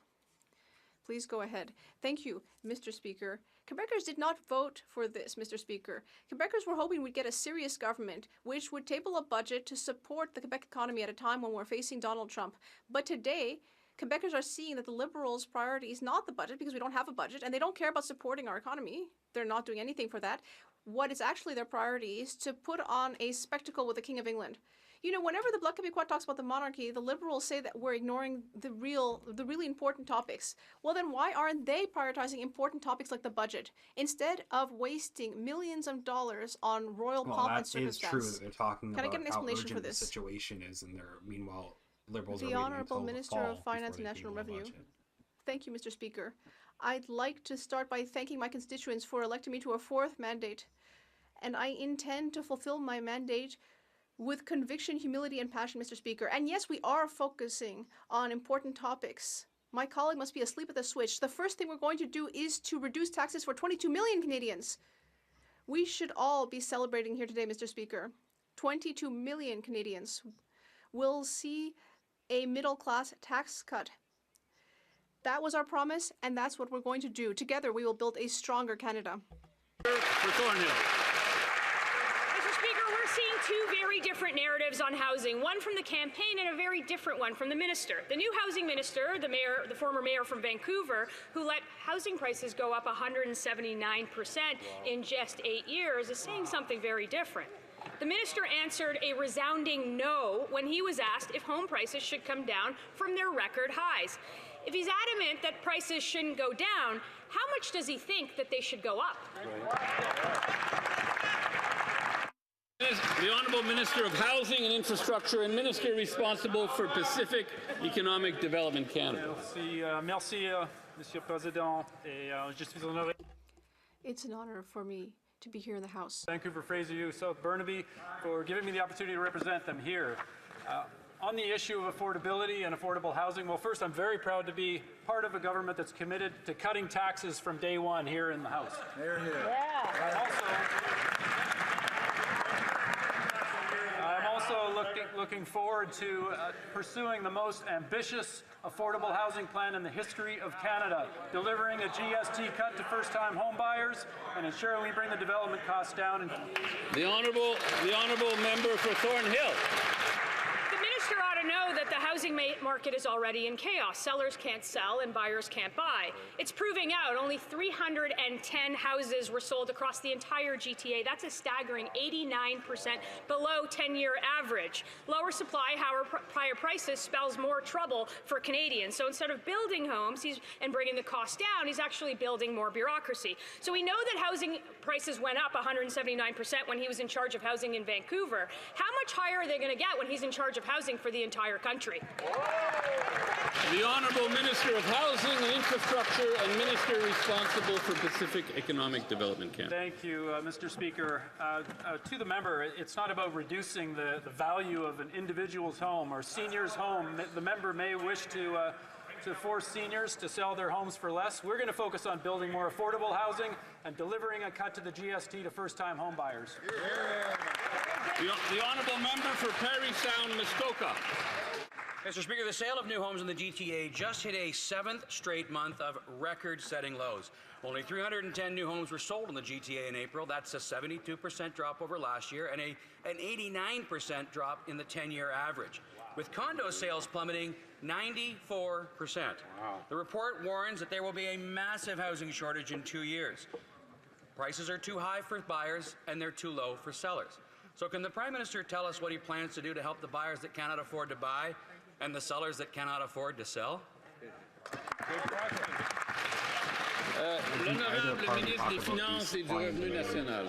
Please go ahead. Thank you, Mr. Speaker. Quebecers did not vote for this, Mr. Speaker. Quebecers were hoping we'd get a serious government which would table a budget to support the Quebec economy at a time when we're facing Donald Trump. But today, Quebecers are seeing that the Liberals' priority is not the budget because we don't have a budget and they don't care about supporting our economy. They're not doing anything for that. What is actually their priority is to put on a spectacle with the King of England. You know, whenever the Bloc Québécois talks about the monarchy, the Liberals say that we're ignoring the really important topics. Well, then why aren't they prioritizing important topics like the budget instead of wasting millions of dollars on royal pomp and circumstance? That is true that they're talking Can I about get an how explanation urgent for this? the situation is, and they're meanwhile Liberals are The waiting Honourable until Minister the fall of Finance and before they National table a Revenue. budget. Thank you, Mr. Speaker. I'd like to start by thanking my constituents for electing me to a 4th mandate, and I intend to fulfill my mandate with conviction, humility, and passion, Mr. Speaker. And yes, we are focusing on important topics. My colleague must be asleep at the switch. The first thing we're going to do is to reduce taxes for 22 million Canadians. We should all be celebrating here today, Mr. Speaker. 22 million Canadians will see a middle-class tax cut. That was our promise, and that's what we're going to do. Together, we will build a stronger Canada. For Thornhill. Mr. Speaker, we're seeing two very different narratives on housing, one from the campaign and a very different one from the minister. The new housing minister, the former mayor from Vancouver, who let housing prices go up 179% in just 8 years, is saying something very different. The minister answered a resounding no when he was asked if home prices should come down from their record highs. If he's adamant that prices shouldn't go down, how much does he think that they should go up? The Honourable Minister of Housing and Infrastructure and Minister responsible for Pacific Economic Development Canada. Merci, Monsieur le Président, et je suis honoré. It's an honor for me to be here in the House. Vancouver, Fraser, U, South Burnaby, for giving me the opportunity to represent them here. On the issue of affordability and affordable housing, well, first, I'm very proud to be part of a government that's committed to cutting taxes from day one here in the House. Here, here. Yeah. I'm also looking forward to pursuing the most ambitious affordable housing plan in the history of Canada, delivering a GST cut to first-time home buyers and ensuring we bring the development costs down. The honourable member for Thornhill. The minister ought to know that the housing market is already in chaos. Sellers can't sell and buyers can't buy. It's proving out. Only 310 houses were sold across the entire GTA. That's a staggering 89% below 10-year average. Lower supply, higher prices spells more trouble for Canadians. So instead of building homes and bringing the cost down, he's actually building more bureaucracy. So we know that housing prices went up 179% when he was in charge of housing in Vancouver. How much higher are they going to get when he's in charge of housing for the entire country? country. The Honourable Minister of Housing and Infrastructure and Minister responsible for Pacific Economic Development Canada. Thank you, Mr. Speaker. To the member, it's not about reducing the value of an individual's home or senior's home. The member may wish to force seniors to sell their homes for less. We're going to focus on building more affordable housing and delivering a cut to the GST to first-time home buyers. The Honourable Member for Parry Sound, Muskoka. Mr. Speaker, the sale of new homes in the GTA just hit a 7th straight month of record-setting lows. Only 310 new homes were sold in the GTA in April. That's a 72% drop over last year and an 89% drop in the 10-year average, with condo sales plummeting 94%. Wow. The report warns that there will be a massive housing shortage in 2 years. Prices are too high for buyers and they're too low for sellers. So can the Prime Minister tell us what he plans to do to help the buyers that cannot afford to buy and the sellers that cannot afford to sell? L'honorable ministre des Finances et du Revenu national.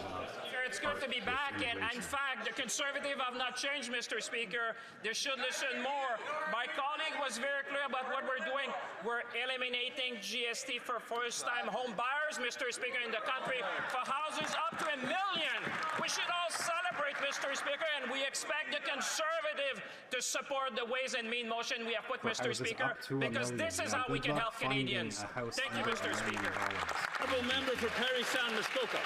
It's good to be back, and in fact, the Conservatives have not changed, Mr. Speaker. They should listen more. My colleague was very clear about what we're doing. We're eliminating GST for first-time home buyers, Mr. Speaker, in the country, for houses up to $1 million. We should all celebrate, Mr. Speaker, and we expect the Conservative to support the Ways and Means motion we have put, Mr. Speaker, because this is how we can help Canadians. Thank you, Mr. Speaker. Honourable Member for Parry Sound, Muskoka.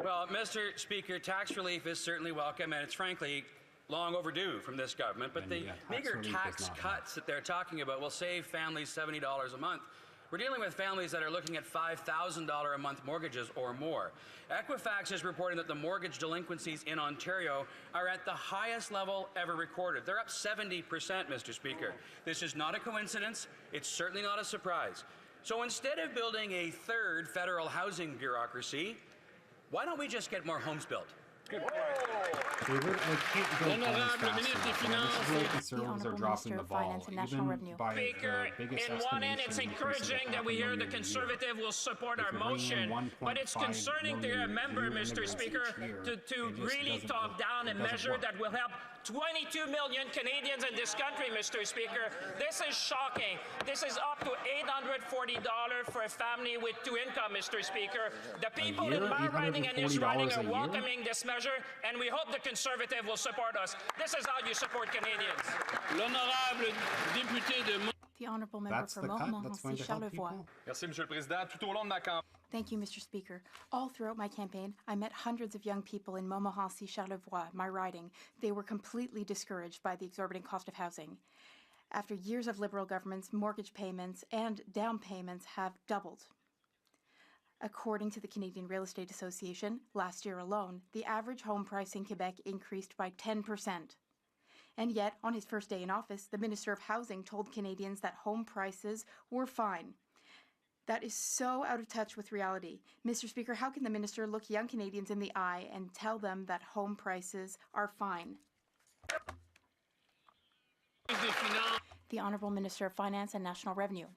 Well, Mr. Speaker, tax relief is certainly welcome, and it's frankly long overdue from this government. But the meager tax cuts that they're talking about will save families $70 a month. We're dealing with families that are looking at $5,000 a month mortgages or more. Equifax is reporting that the mortgage delinquencies in Ontario are at the highest level ever recorded. They're up 70%, Mr. Speaker. This is not a coincidence. It's certainly not a surprise. So instead of building a third federal housing bureaucracy, why don't we just get more homes built? They can't build homes fast enough. The Conservatives are dropping the ball, even by Speaker, the biggest in one end, it's encouraging that we hear the Conservative will support our motion, but it's concerning to hear a member, Mr. Speaker, to really talk down a measure that will help 22 million Canadians in this country, Mr. Speaker. This is shocking. This is up to $840 for a family with 2 incomes, Mr. Speaker. The people in my riding and his riding are welcoming this measure, and we hope the Conservative will support us. This is how you support Canadians. L'honorable député de The Honourable Member for Montmorency Charlevoix. Merci, Monsieur le Président. Tout au long de ma campagne. Thank you, Mr. Speaker. All throughout my campaign, I met hundreds of young people in Montmorency Charlevoix, my riding. They were completely discouraged by the exorbitant cost of housing. After years of Liberal governments, mortgage payments and down payments have doubled. According to the Canadian Real Estate Association, last year alone, the average home price in Quebec increased by 10%. And yet, on his first day in office, the Minister of Housing told Canadians that home prices were fine. That is so out of touch with reality. Mr. Speaker, how can the Minister look young Canadians in the eye and tell them that home prices are fine? The Honourable Minister of Finance and National Revenue.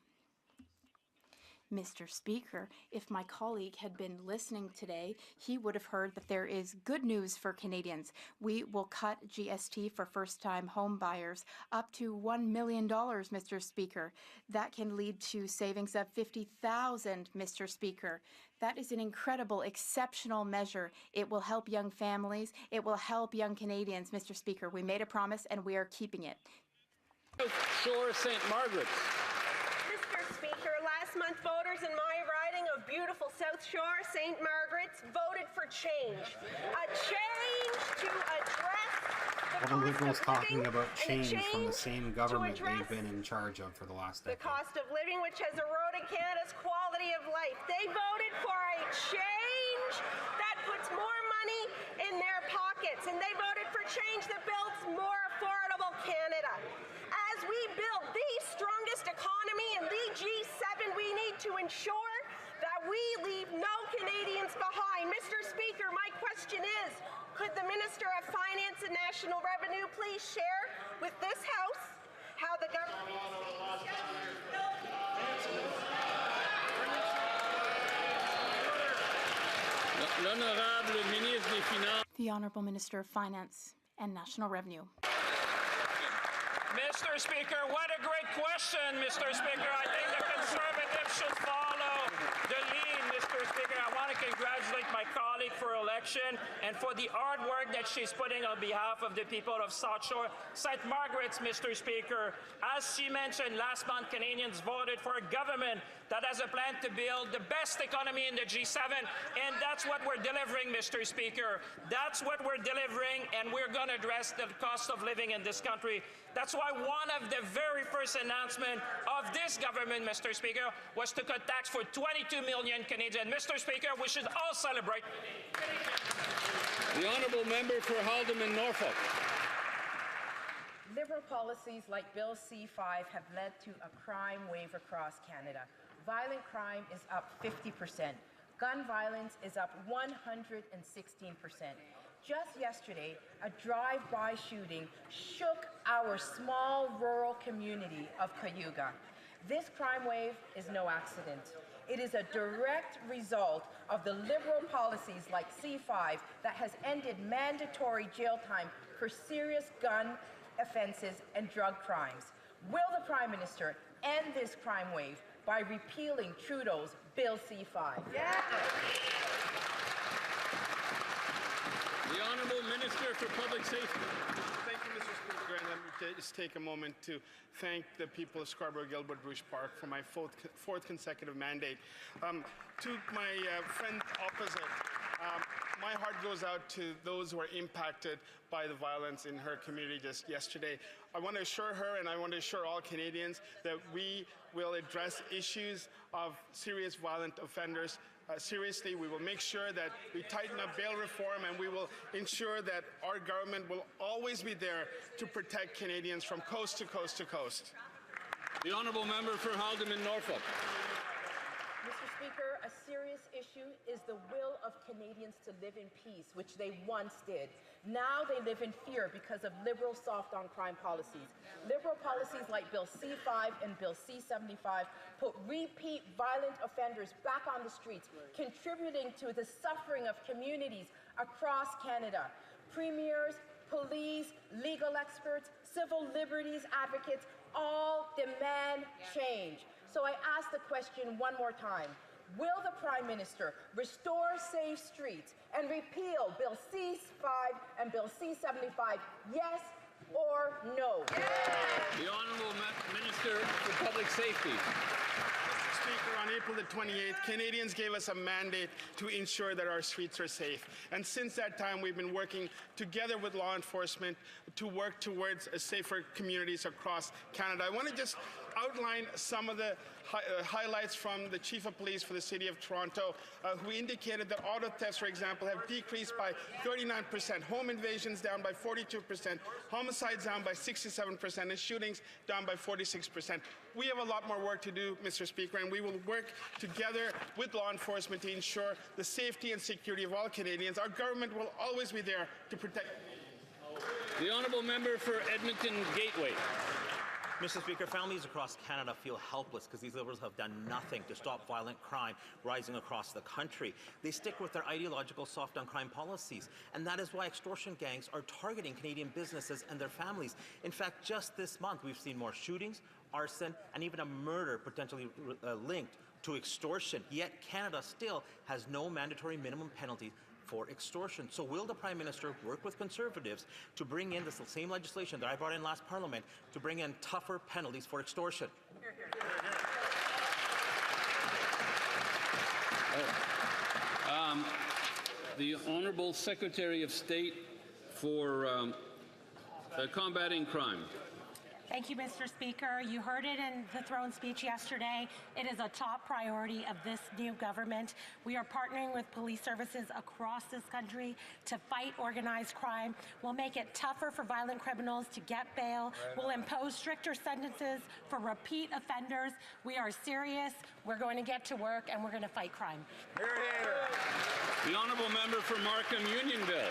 Mr. Speaker, if my colleague had been listening today, he would have heard that there is good news for Canadians. We will cut GST for first-time home buyers up to $1 million, Mr. Speaker. That can lead to savings of $50,000, Mr. Speaker. That is an incredible, exceptional measure. It will help young families. It will help young Canadians, Mr. Speaker. We made a promise and we are keeping it. Shore St. Margaret's. Mr. Speaker, last month voters in my riding of beautiful South Shore, St. Margaret's, voted for change. A change to address the Liberals talking about change from the same government they've been in charge of for the last decade. The cost of living, which has eroded Canada's quality of life. They voted for a change that puts more money in their pockets, and they voted for change that builds more affordable Canada. As we build the strongest economy in the G7, we need to ensure that we leave no Canadians behind. Mr. Speaker, my question is, could the Minister of Finance and National Revenue please share with this House how the government... The Honourable Minister of Finance and National Revenue. Mr. Speaker, what a great question, Mr. Speaker. I think the Conservatives should follow the lead, Mr. Speaker. I want to congratulate my colleague for election and for the hard work that she's putting on behalf of the people of South Shore. St. Margaret's, Mr. Speaker. As she mentioned, last month Canadians voted for a government that has a plan to build the best economy in the G7, and that's what we're delivering, Mr. Speaker. That's what we're delivering, and we're going to address the cost of living in this country. That's why one of the very first announcements of this government, Mr. Speaker, was to cut tax for 22 million Canadians. Mr. Speaker, we should all celebrate. The honourable member for Haldimand, Norfolk. Liberal policies like Bill C-5 have led to a crime wave across Canada. Violent crime is up 50%. Gun violence is up 116%. Just yesterday, a drive-by shooting shook our small rural community of Cayuga. This crime wave is no accident. It is a direct result of the Liberal policies like C-5 that has ended mandatory jail time for serious gun offences and drug crimes. Will the Prime Minister end this crime wave by repealing Trudeau's Bill C-5? Yeah. The Honourable Minister for Public Safety. Thank you, Mr. Speaker, and let me just take a moment to thank the people of Scarborough-Gilbert-Bruce Park for my fourth consecutive mandate. To my friend opposite, my heart goes out to those who are impacted by the violence in her community just yesterday. I want to assure her and I want to assure all Canadians that we will address issues of serious violent offenders seriously. We will make sure that we tighten up bail reform, and we will ensure that our government will always be there to protect Canadians from coast to coast to coast. The honourable member for Haldimand, Norfolk. Mr. Speaker, a serious issue is the will of Canadians to live in peace, which they once did. Now they live in fear because of Liberal soft-on-crime policies. Liberal policies like Bill C-5 and Bill C-75 put repeat violent offenders back on the streets, contributing to the suffering of communities across Canada. Premiers, police, legal experts, civil liberties advocates all demand change. So I ask the question one more time. Will the Prime Minister restore safe streets and repeal Bill C-5 and Bill C-75, yes or no? Yeah. The Honourable Minister for Public Safety. Mr. Speaker, on April the 28th, Canadians gave us a mandate to ensure that our streets are safe. And since that time, we've been working together with law enforcement to work towards safer communities across Canada. I want to just outline some of the highlights from the Chief of Police for the City of Toronto, who indicated that auto thefts, for example, have decreased by 39%, home invasions down by 42%, homicides down by 67%, and shootings down by 46%. We have a lot more work to do, Mr. Speaker, and we will work together with law enforcement to ensure the safety and security of all Canadians. Our government will always be there to protect Canadians. The honourable member for Edmonton Gateway. Mr. Speaker, families across Canada feel helpless because these Liberals have done nothing to stop violent crime rising across the country. They stick with their ideological soft-on-crime policies, and that is why extortion gangs are targeting Canadian businesses and their families. In fact, just this month, we've seen more shootings, arson, and even a murder potentially linked to extortion. Yet Canada still has no mandatory minimum penalty for extortion. So will the Prime Minister work with Conservatives to bring in the same legislation that I brought in last Parliament to bring in tougher penalties for extortion? The Honourable Secretary of State for Combating Crime. Thank you, Mr. Speaker. You heard it in the throne speech yesterday. It is a top priority of this new government. We are partnering with police services across this country to fight organized crime. We'll make it tougher for violent criminals to get bail. We'll impose stricter sentences for repeat offenders. We are serious. We're going to get to work, and we're going to fight crime. The honourable member for Markham Unionville.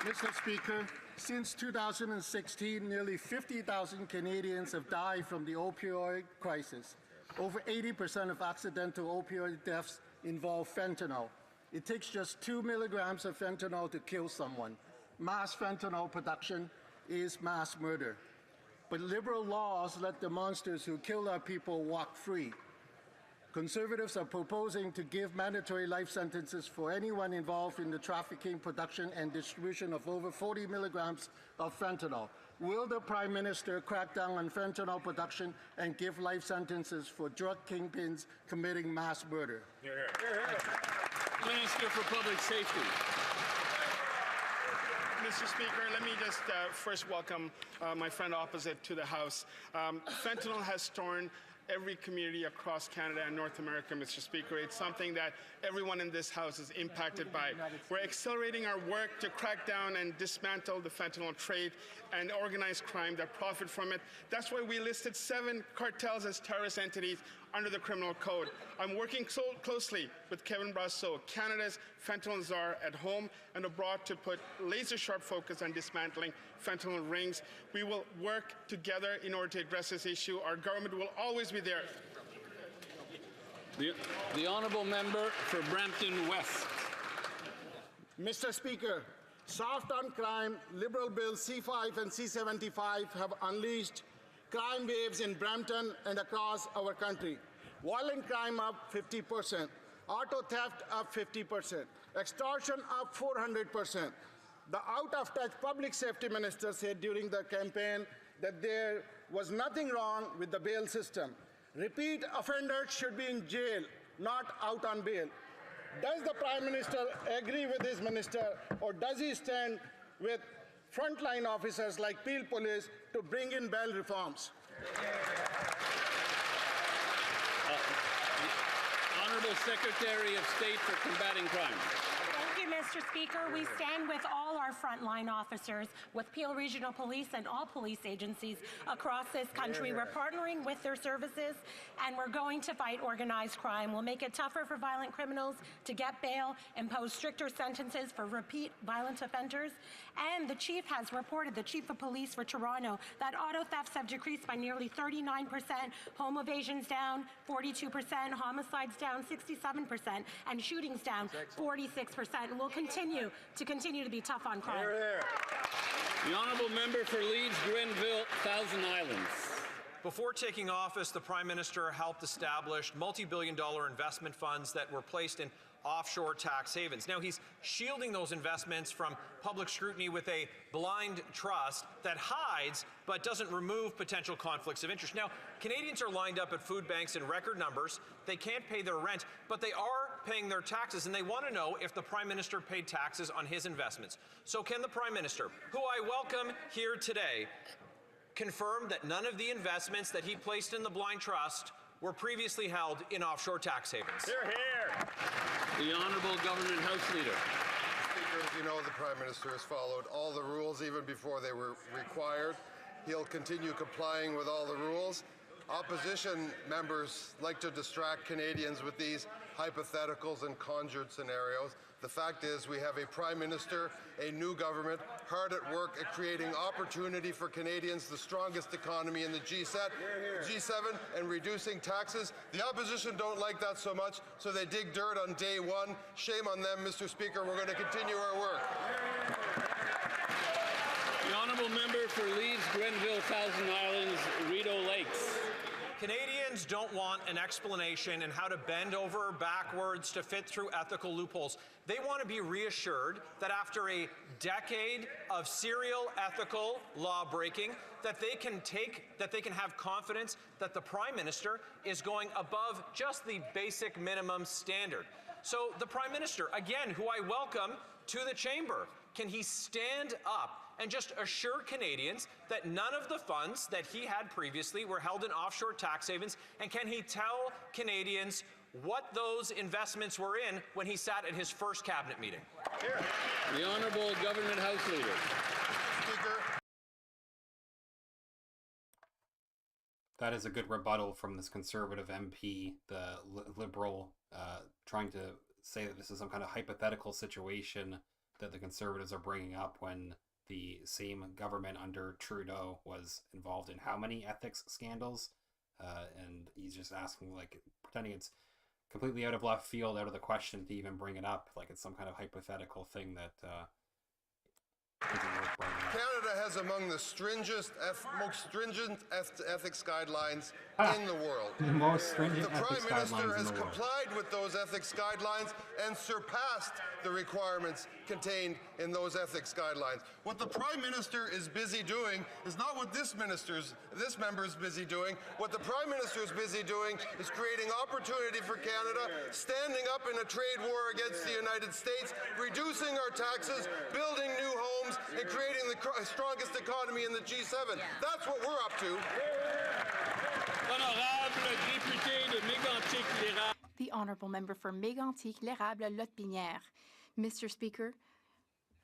Mr. Speaker, since 2016, nearly 50,000 Canadians have died from the opioid crisis. Over 80% of accidental opioid deaths involve fentanyl. It takes just 2 milligrams of fentanyl to kill someone. Mass fentanyl production is mass murder. But liberal laws let the monsters who kill our people walk free. Conservatives are proposing to give mandatory life sentences for anyone involved in the trafficking, production, and distribution of over 40 milligrams of fentanyl. Will the Prime Minister crack down on fentanyl production and give life sentences for drug kingpins committing mass murder? Minister for Public Safety. Mr. Speaker, let me just first welcome my friend opposite to the House. Fentanyl has torn every community across Canada and North America, Mr. Speaker. It's something that everyone in this House is impacted by. We're accelerating our work to crack down and dismantle the fentanyl trade and organized crime that profit from it. That's why we listed 7 cartels as terrorist entities under the Criminal Code. I'm working so closely with Kevin Brasseau, Canada's fentanyl czar, at home and abroad, to put laser-sharp focus on dismantling fentanyl rings. We will work together in order to address this issue. Our government will always be there. The honourable member for Brampton West. Mr. Speaker, soft on crime, Liberal Bills C5 and C75 have unleashed crime waves in Brampton and across our country. Violent crime up 50%, auto theft up 50%, extortion up 400%. The out-of-touch public safety minister said during the campaign that there was nothing wrong with the bail system. Repeat offenders should be in jail, not out on bail. Does the Prime Minister agree with his minister, or does he stand with frontline officers like Peel Police to bring in bail reforms? Honourable Secretary of State for Combating Crime. Thank you, Mr. Speaker. We stand with all our frontline officers, with Peel Regional Police and all police agencies across this country. We're partnering with their services, and we're going to fight organized crime. We'll make it tougher for violent criminals to get bail, impose stricter sentences for repeat violent offenders. And the Chief has reported, the Chief of Police for Toronto, that auto thefts have decreased by nearly 39%, home evasions down 42%, homicides down 67%, and shootings down 46%. And we'll continue to be tough on crime. The honourable member for Leeds, Grenville, Thousand Islands. Before taking office, the Prime Minister helped establish multi-billion-dollar investment funds that were placed in offshore tax havens. Now he's shielding those investments from public scrutiny with a blind trust that hides but doesn't remove potential conflicts of interest. Now, Canadians are lined up at food banks in record numbers. They can't pay their rent, but they are paying their taxes, and they want to know if the Prime Minister paid taxes on his investments. So can the Prime Minister, who I welcome here today, confirm that none of the investments that he placed in the blind trust were previously held in offshore tax havens? Hear, hear. The Honourable Government House Leader. Speaker, as you know, the Prime Minister has followed all the rules even before they were required. He'll continue complying with all the rules. Opposition members like to distract Canadians with these hypotheticals and conjured scenarios. The fact is, we have a Prime Minister, a new government, hard at work at creating opportunity for Canadians, the strongest economy in the G7, and reducing taxes. The opposition don't like that so much, so they dig dirt on day one. Shame on them, Mr. Speaker. We're going to continue our work. The honourable member for Leeds, Grenville, Thousand Islands, Rideau Lakes. Canadians don't want an explanation in how to bend over backwards to fit through ethical loopholes. They want to be reassured that after a decade of serial ethical law breaking, that they can have confidence that the Prime Minister is going above just the basic minimum standard. So the Prime Minister, again, who I welcome to the chamber, can he stand up and just assure Canadians that none of the funds that he had previously were held in offshore tax havens? And can he tell Canadians what those investments were in when he sat at his first cabinet meeting? The Honourable Government House Leader. Speaker. That is a good rebuttal from this Conservative MP, the Liberal, trying to say that this is some kind of hypothetical situation that the Conservatives are bringing up when the same government under Trudeau was involved in how many ethics scandals? and he's just asking, like, pretending it's completely out of left field, out of the question to even bring it up, like it's some kind of hypothetical thing that isn't worth bringing up. Canada has among the most stringent ethics guidelines in the world. The most stringent The ethics Prime Minister guidelines in has the world. complied with those ethics guidelines and surpassed the requirements contained in those ethics guidelines. What the Prime Minister is busy doing is not what this member is busy doing. What the Prime Minister is busy doing is creating opportunity for Canada, standing up in a trade war against the United States, reducing our taxes, building new homes, and creating the strongest economy in the G7. That's what we're up to. The Honourable Member for Mégantic-L'Érable-Lotbinière. Mr. Speaker,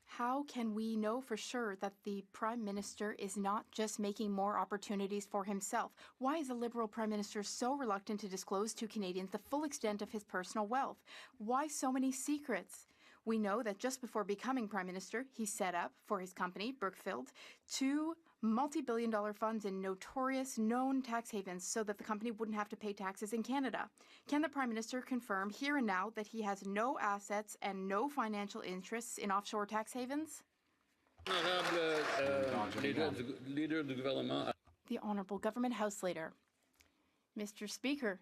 how can we know for sure that the Prime Minister is not just making more opportunities for himself? Why is the Liberal Prime Minister so reluctant to disclose to Canadians the full extent of his personal wealth? Why so many secrets? We know that just before becoming Prime Minister, he set up, for his company, Brookfield, 2 multi-billion-dollar funds in notorious known tax havens so that the company wouldn't have to pay taxes in Canada. Can the Prime Minister confirm here and now that he has no assets and no financial interests in offshore tax havens? The Honourable Government House Leader. Mr. Speaker,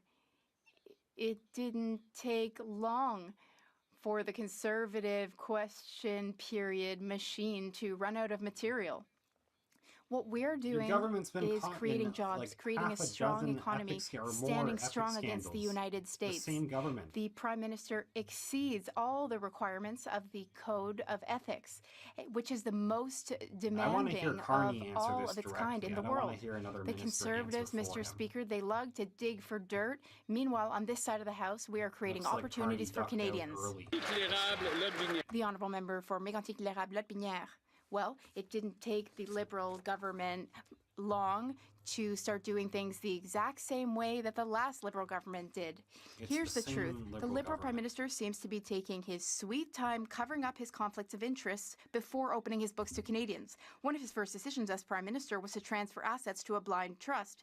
it didn't take long for the Conservative question period machine to run out of material. What we're doing is creating jobs, creating a strong economy, standing strong against the United States. The same government. The Prime Minister exceeds all the requirements of the Code of Ethics, which is the most demanding of all of its kind in the world. The Conservatives, Mr. Speaker, they love to dig for dirt. Meanwhile, on this side of the House, we are creating opportunities for Canadians. The Honourable Member for Mégantic-L'Érable-Lotbinière. Well, it didn't take the Liberal government long to start doing things the exact same way that the last Liberal government did. Here's the truth. The Liberal Prime Minister seems to be taking his sweet time covering up his conflicts of interest before opening his books to Canadians. One of his first decisions as Prime Minister was to transfer assets to a blind trust.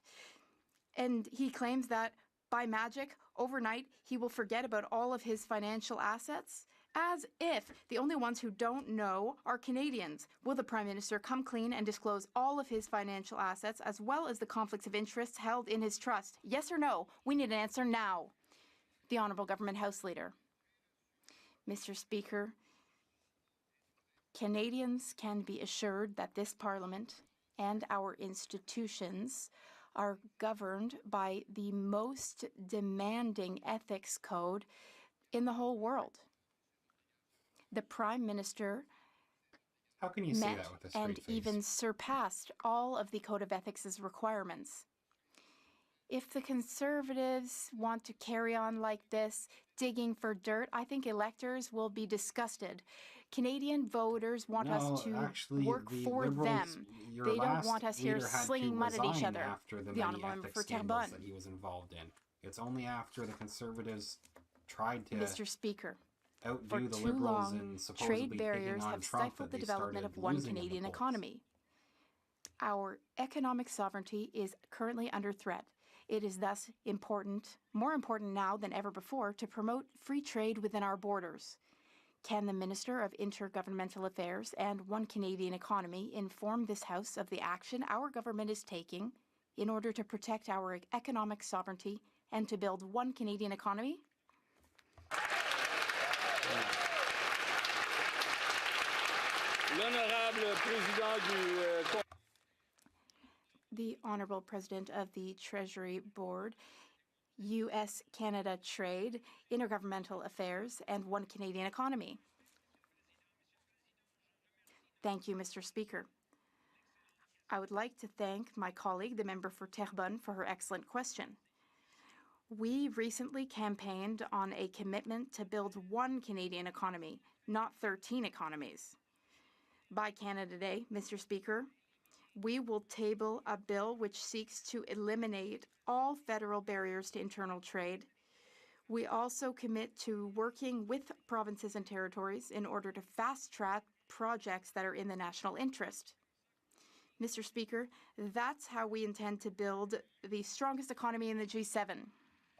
And he claims that by magic, overnight, he will forget about all of his financial assets. As if the only ones who don't know are Canadians. Will the Prime Minister come clean and disclose all of his financial assets as well as the conflicts of interest held in his trust? Yes or no? We need an answer now. The Honourable Government House Leader. Mr. Speaker, Canadians can be assured that this Parliament and our institutions are governed by the most demanding ethics code in the whole world. The Prime Minister How can you say that with a straight and face? even surpassed all of the Code of Ethics' requirements. If the Conservatives want to carry on like this, digging for dirt, I think electors will be disgusted. Canadian voters want us to work for them. They don't want us here slinging mud at each other. After the Honourable Member for scandals Terrebonne. that he was involved in. It's only after the Conservatives tried to Mr. Speaker, for outdo the too Liberals long, in supposedly trade barriers picking on have Trump stifled that the they development started of one losing in the Canadian polls. economy. Our economic sovereignty is currently under threat. It is thus more important now than ever before, to promote free trade within our borders. Can the Minister of Intergovernmental Affairs and One Canadian Economy inform this House of the action our government is taking in order to protect our economic sovereignty and to build one Canadian economy? The Honourable President of the Treasury Board, U.S.-Canada Trade, Intergovernmental Affairs, and One Canadian Economy. Thank you, Mr. Speaker. I would like to thank my colleague, the member for Terrebonne, for her excellent question. We recently campaigned on a commitment to build one Canadian economy, not 13 economies. By Canada Day, Mr. Speaker, we will table a bill which seeks to eliminate all federal barriers to internal trade. We also commit to working with provinces and territories in order to fast-track projects that are in the national interest. Mr. Speaker, that's how we intend to build the strongest economy in the G7.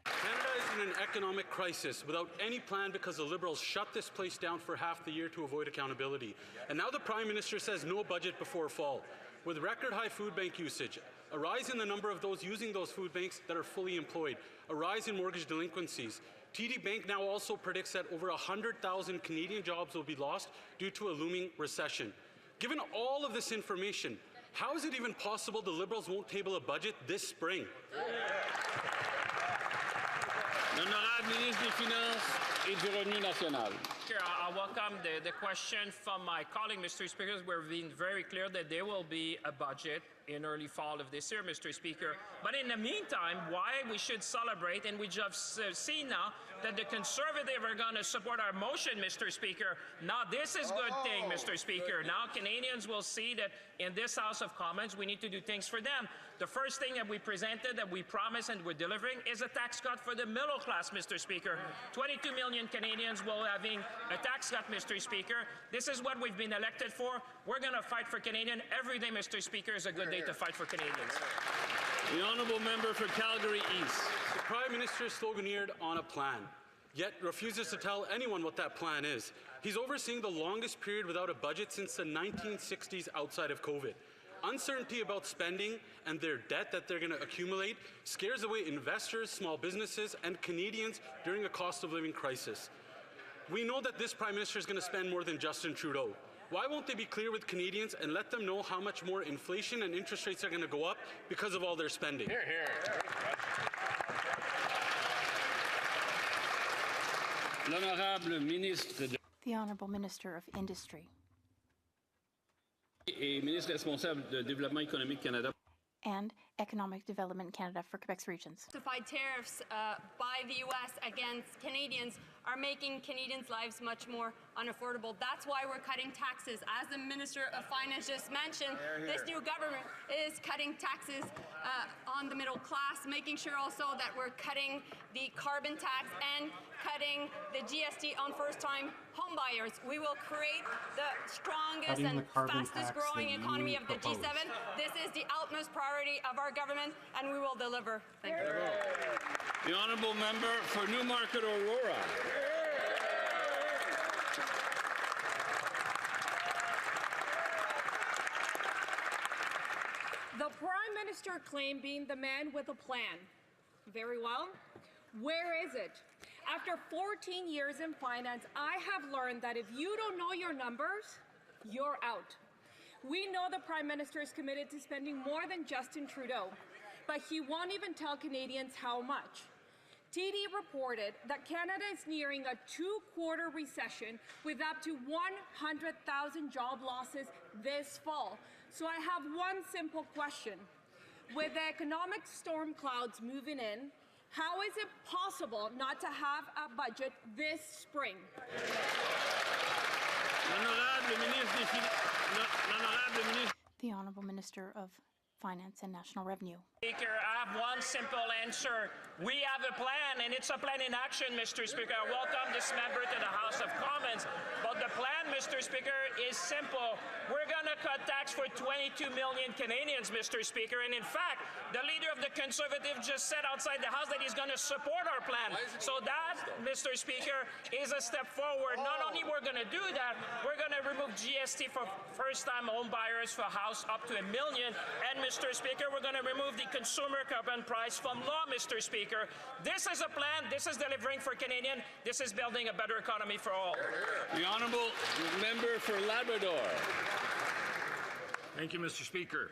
Canada is in an economic crisis without any plan because the Liberals shut this place down for half the year to avoid accountability. And now the Prime Minister says no budget before fall. With record-high food bank usage, a rise in the number of those using those food banks that are fully employed, a rise in mortgage delinquencies. TD Bank now also predicts that over 100,000 Canadian jobs will be lost due to a looming recession. Given all of this information, how is it even possible the Liberals won't table a budget this spring? L'honorable ministre des Finances et du Revenu national. I welcome the question from my colleague, Mr. Speaker. We're being very clear that there will be a budget in early fall of this year, Mr. Speaker. But in the meantime, why we should celebrate, and we just see now that the Conservatives are going to support our motion, Mr. Speaker. Now this is good thing, Mr. Speaker. Now Canadians will see that in this House of Commons, we need to do things for them. The first thing that we presented, that we promised and we're delivering, is a tax cut for the middle class, Mr. Speaker. 22 million Canadians will having a tax cut, Mr. Speaker. This is what we've been elected for. We're going to fight for Canadians. Every day, Mr. Speaker, is a good day to fight for Canadians. The honourable member for Calgary East. The Prime Minister sloganeered on a plan, yet refuses to tell anyone what that plan is. He's overseeing the longest period without a budget since the 1960s outside of COVID. Uncertainty about spending and their debt that they're going to accumulate scares away investors, small businesses, and Canadians during a cost of living crisis. We know that this Prime Minister is going to spend more than Justin Trudeau. Why won't they be clear with Canadians and let them know how much more inflation and interest rates are going to go up because of all their spending? Hear, hear. L'honorable ministre The Honourable Minister of Industry et ministre responsable de Développement économique Canada. and Economic Development Canada for Quebec's regions. Justified tariffs by the U.S. against Canadians are making Canadians' lives much more unaffordable. That's why we're cutting taxes. As the Minister of Finance just mentioned, this new government is cutting taxes on the middle class, making sure also that we're cutting the carbon tax and cutting the GST on first-time homebuyers. We will create the strongest and fastest-growing economy of the G7. This is the utmost priority of our government, and we will deliver. Thank you. The honourable member for Newmarket Aurora. The Prime Minister claimed being the man with a plan. Very well. Where is it? After 14 years in finance, I have learned that if you don't know your numbers, you're out. We know the Prime Minister is committed to spending more than Justin Trudeau, but he won't even tell Canadians how much. TD reported that Canada is nearing a two-quarter recession with up to 100,000 job losses this fall. So I have one simple question. With the economic storm clouds moving in, how is it possible not to have a budget this spring? The Honourable Minister of Finance and National Revenue. Speaker, I have one simple answer. We have a plan, and it's a plan in action, Mr. Speaker. I welcome this member to the House of Commons. But the plan, Mr. Speaker, is simple. We're going to cut tax for 22 million Canadians, Mr. Speaker. And in fact, the leader of the Conservatives just said outside the House that he's going to support our plan. So that, Mr. Speaker, is a step forward. Not only we're going to do that, we're going to remove GST for first-time home buyers for a house up to $1 million. And, Mr. Speaker, we're going to remove the consumer carbon price from law, Mr. Speaker. This is a plan. This is delivering for Canadians. This is building a better economy for all. The honourable member for Labrador. Thank you, Mr. Speaker.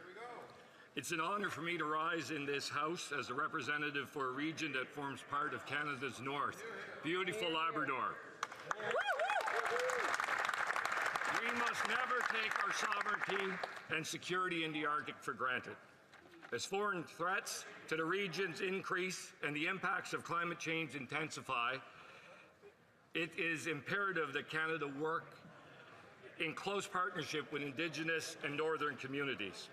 It's an honour for me to rise in this House as a representative for a region that forms part of Canada's north, beautiful Labrador. We must never take our sovereignty and security in the Arctic for granted. As foreign threats to the regions increase and the impacts of climate change intensify, it is imperative that Canada work in close partnership with Indigenous and Northern communities.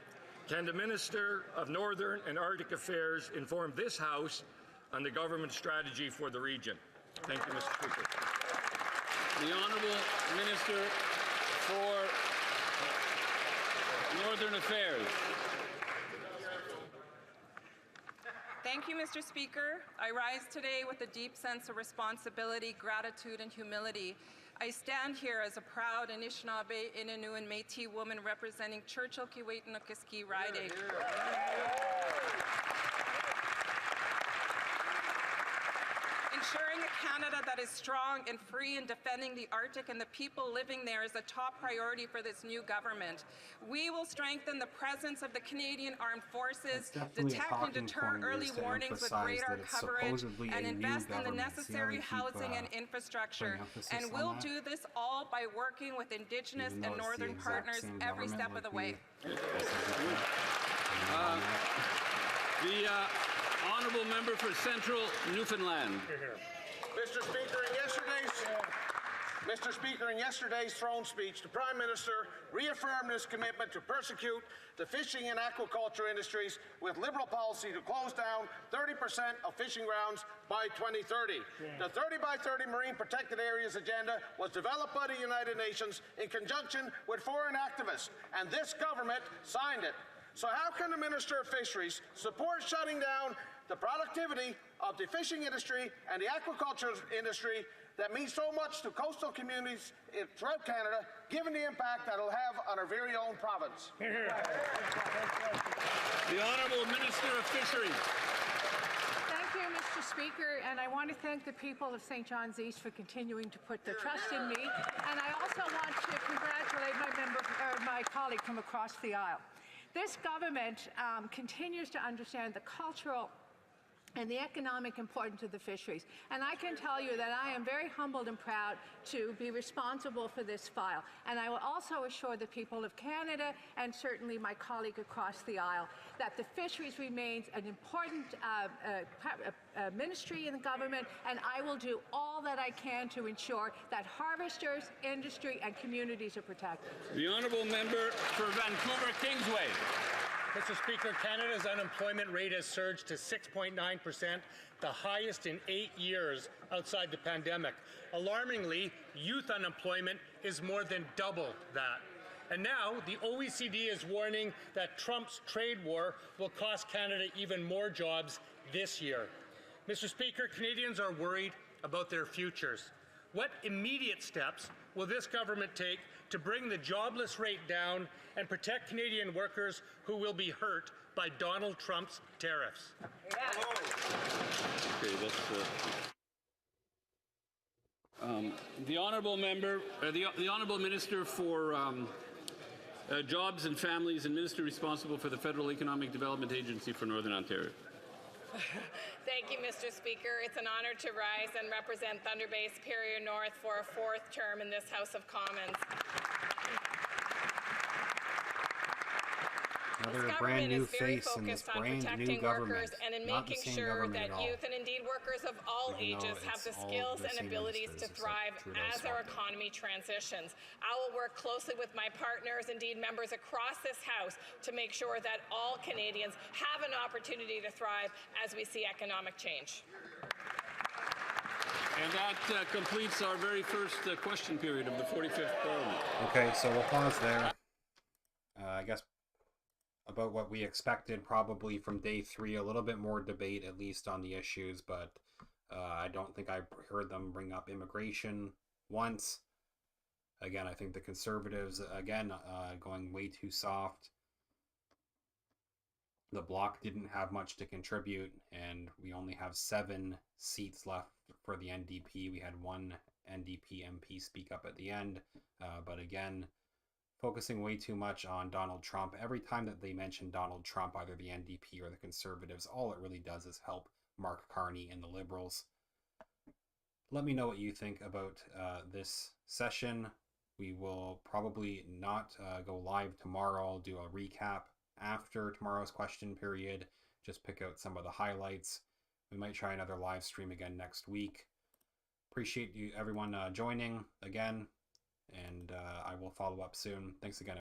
Can the Minister of Northern and Arctic Affairs inform this House on the government strategy for the region? Thank you, Mr. Speaker. The Honourable Minister for Northern Northern Affairs. Thank you, Mr. Speaker. I rise today with a deep sense of responsibility, gratitude, and humility. I stand here as a proud Anishinaabe, Innu, and Métis woman representing Churchill, Kiwetinokiski riding. Ensuring a Canada that is strong and free and defending the Arctic and the people living there is a top priority for this new government. We will strengthen the presence of the Canadian Armed Forces, detect and deter early warnings with radar coverage, and invest in the necessary housing and infrastructure. And we'll do this all by working with Indigenous and Northern partners every step of the way. The Honourable Member for Central Newfoundland. Mr. Speaker, in yesterday's throne speech, the Prime Minister reaffirmed his commitment to persecute the fishing and aquaculture industries with Liberal policy to close down 30% of fishing grounds by 2030. The 30 by 30 Marine Protected Areas agenda was developed by the United Nations in conjunction with foreign activists, and this government signed it. So how can the Minister of Fisheries support shutting down the productivity of the fishing industry and the aquaculture industry that means so much to coastal communities throughout Canada, given the impact that it'll have on our very own province? The Honourable Minister of Fisheries. Thank you, Mr. Speaker, and I want to thank the people of St. John's East for continuing to put their trust in me, and I also want to congratulate my colleague from across the aisle. This government continues to understand the cultural and the economic importance of the fisheries. And I can tell you that I am very humbled and proud to be responsible for this file. And I will also assure the people of Canada, and certainly my colleague across the aisle, that the fisheries remains an important ministry in the government, and I will do all that I can to ensure that harvesters, industry, and communities are protected. The Honourable Member for Vancouver Kingsway. Mr. Speaker, Canada's unemployment rate has surged to 6.9%, the highest in 8 years outside the pandemic. Alarmingly, youth unemployment is more than double that. And now, the OECD is warning that Trump's trade war will cost Canada even more jobs this year. Mr. Speaker, Canadians are worried about their futures. What immediate steps will this government take to bring the jobless rate down and protect Canadian workers who will be hurt by Donald Trump's tariffs? Okay, the Honourable Member, the Honourable Minister for Jobs and Families and Minister responsible for the Federal Economic Development Agency for Northern Ontario. Thank you, Mr. Speaker. It's an honour to rise and represent Thunder Bay Superior North for a fourth term in this House of Commons. Another brand new face in this brand new government. And in making sure that youth and indeed workers of all ages have the skills and abilities to thrive as our economy transitions. I will work closely with my partners, indeed members across this House, to make sure that all Canadians have an opportunity to thrive as we see economic change. And that completes our very first question period of the 45th Parliament. Okay, so we'll pause there. I guess about what we expected probably from day 3, a little bit more debate at least on the issues, but I don't think I heard them bring up immigration once. Again, I think the Conservatives, again, going way too soft. The Bloc didn't have much to contribute, and we only have 7 seats left for the NDP. We had 1 NDP MP speak up at the end, but again, focusing way too much on Donald Trump. Every time that they mention Donald Trump, either the NDP or the Conservatives, all it really does is help Mark Carney and the Liberals. Let me know what you think about this session. We will probably not go live tomorrow. I'll do a recap after tomorrow's question period. Just pick out some of the highlights. We might try another live stream again next week. Appreciate you everyone joining again. And I will follow up soon. Thanks again.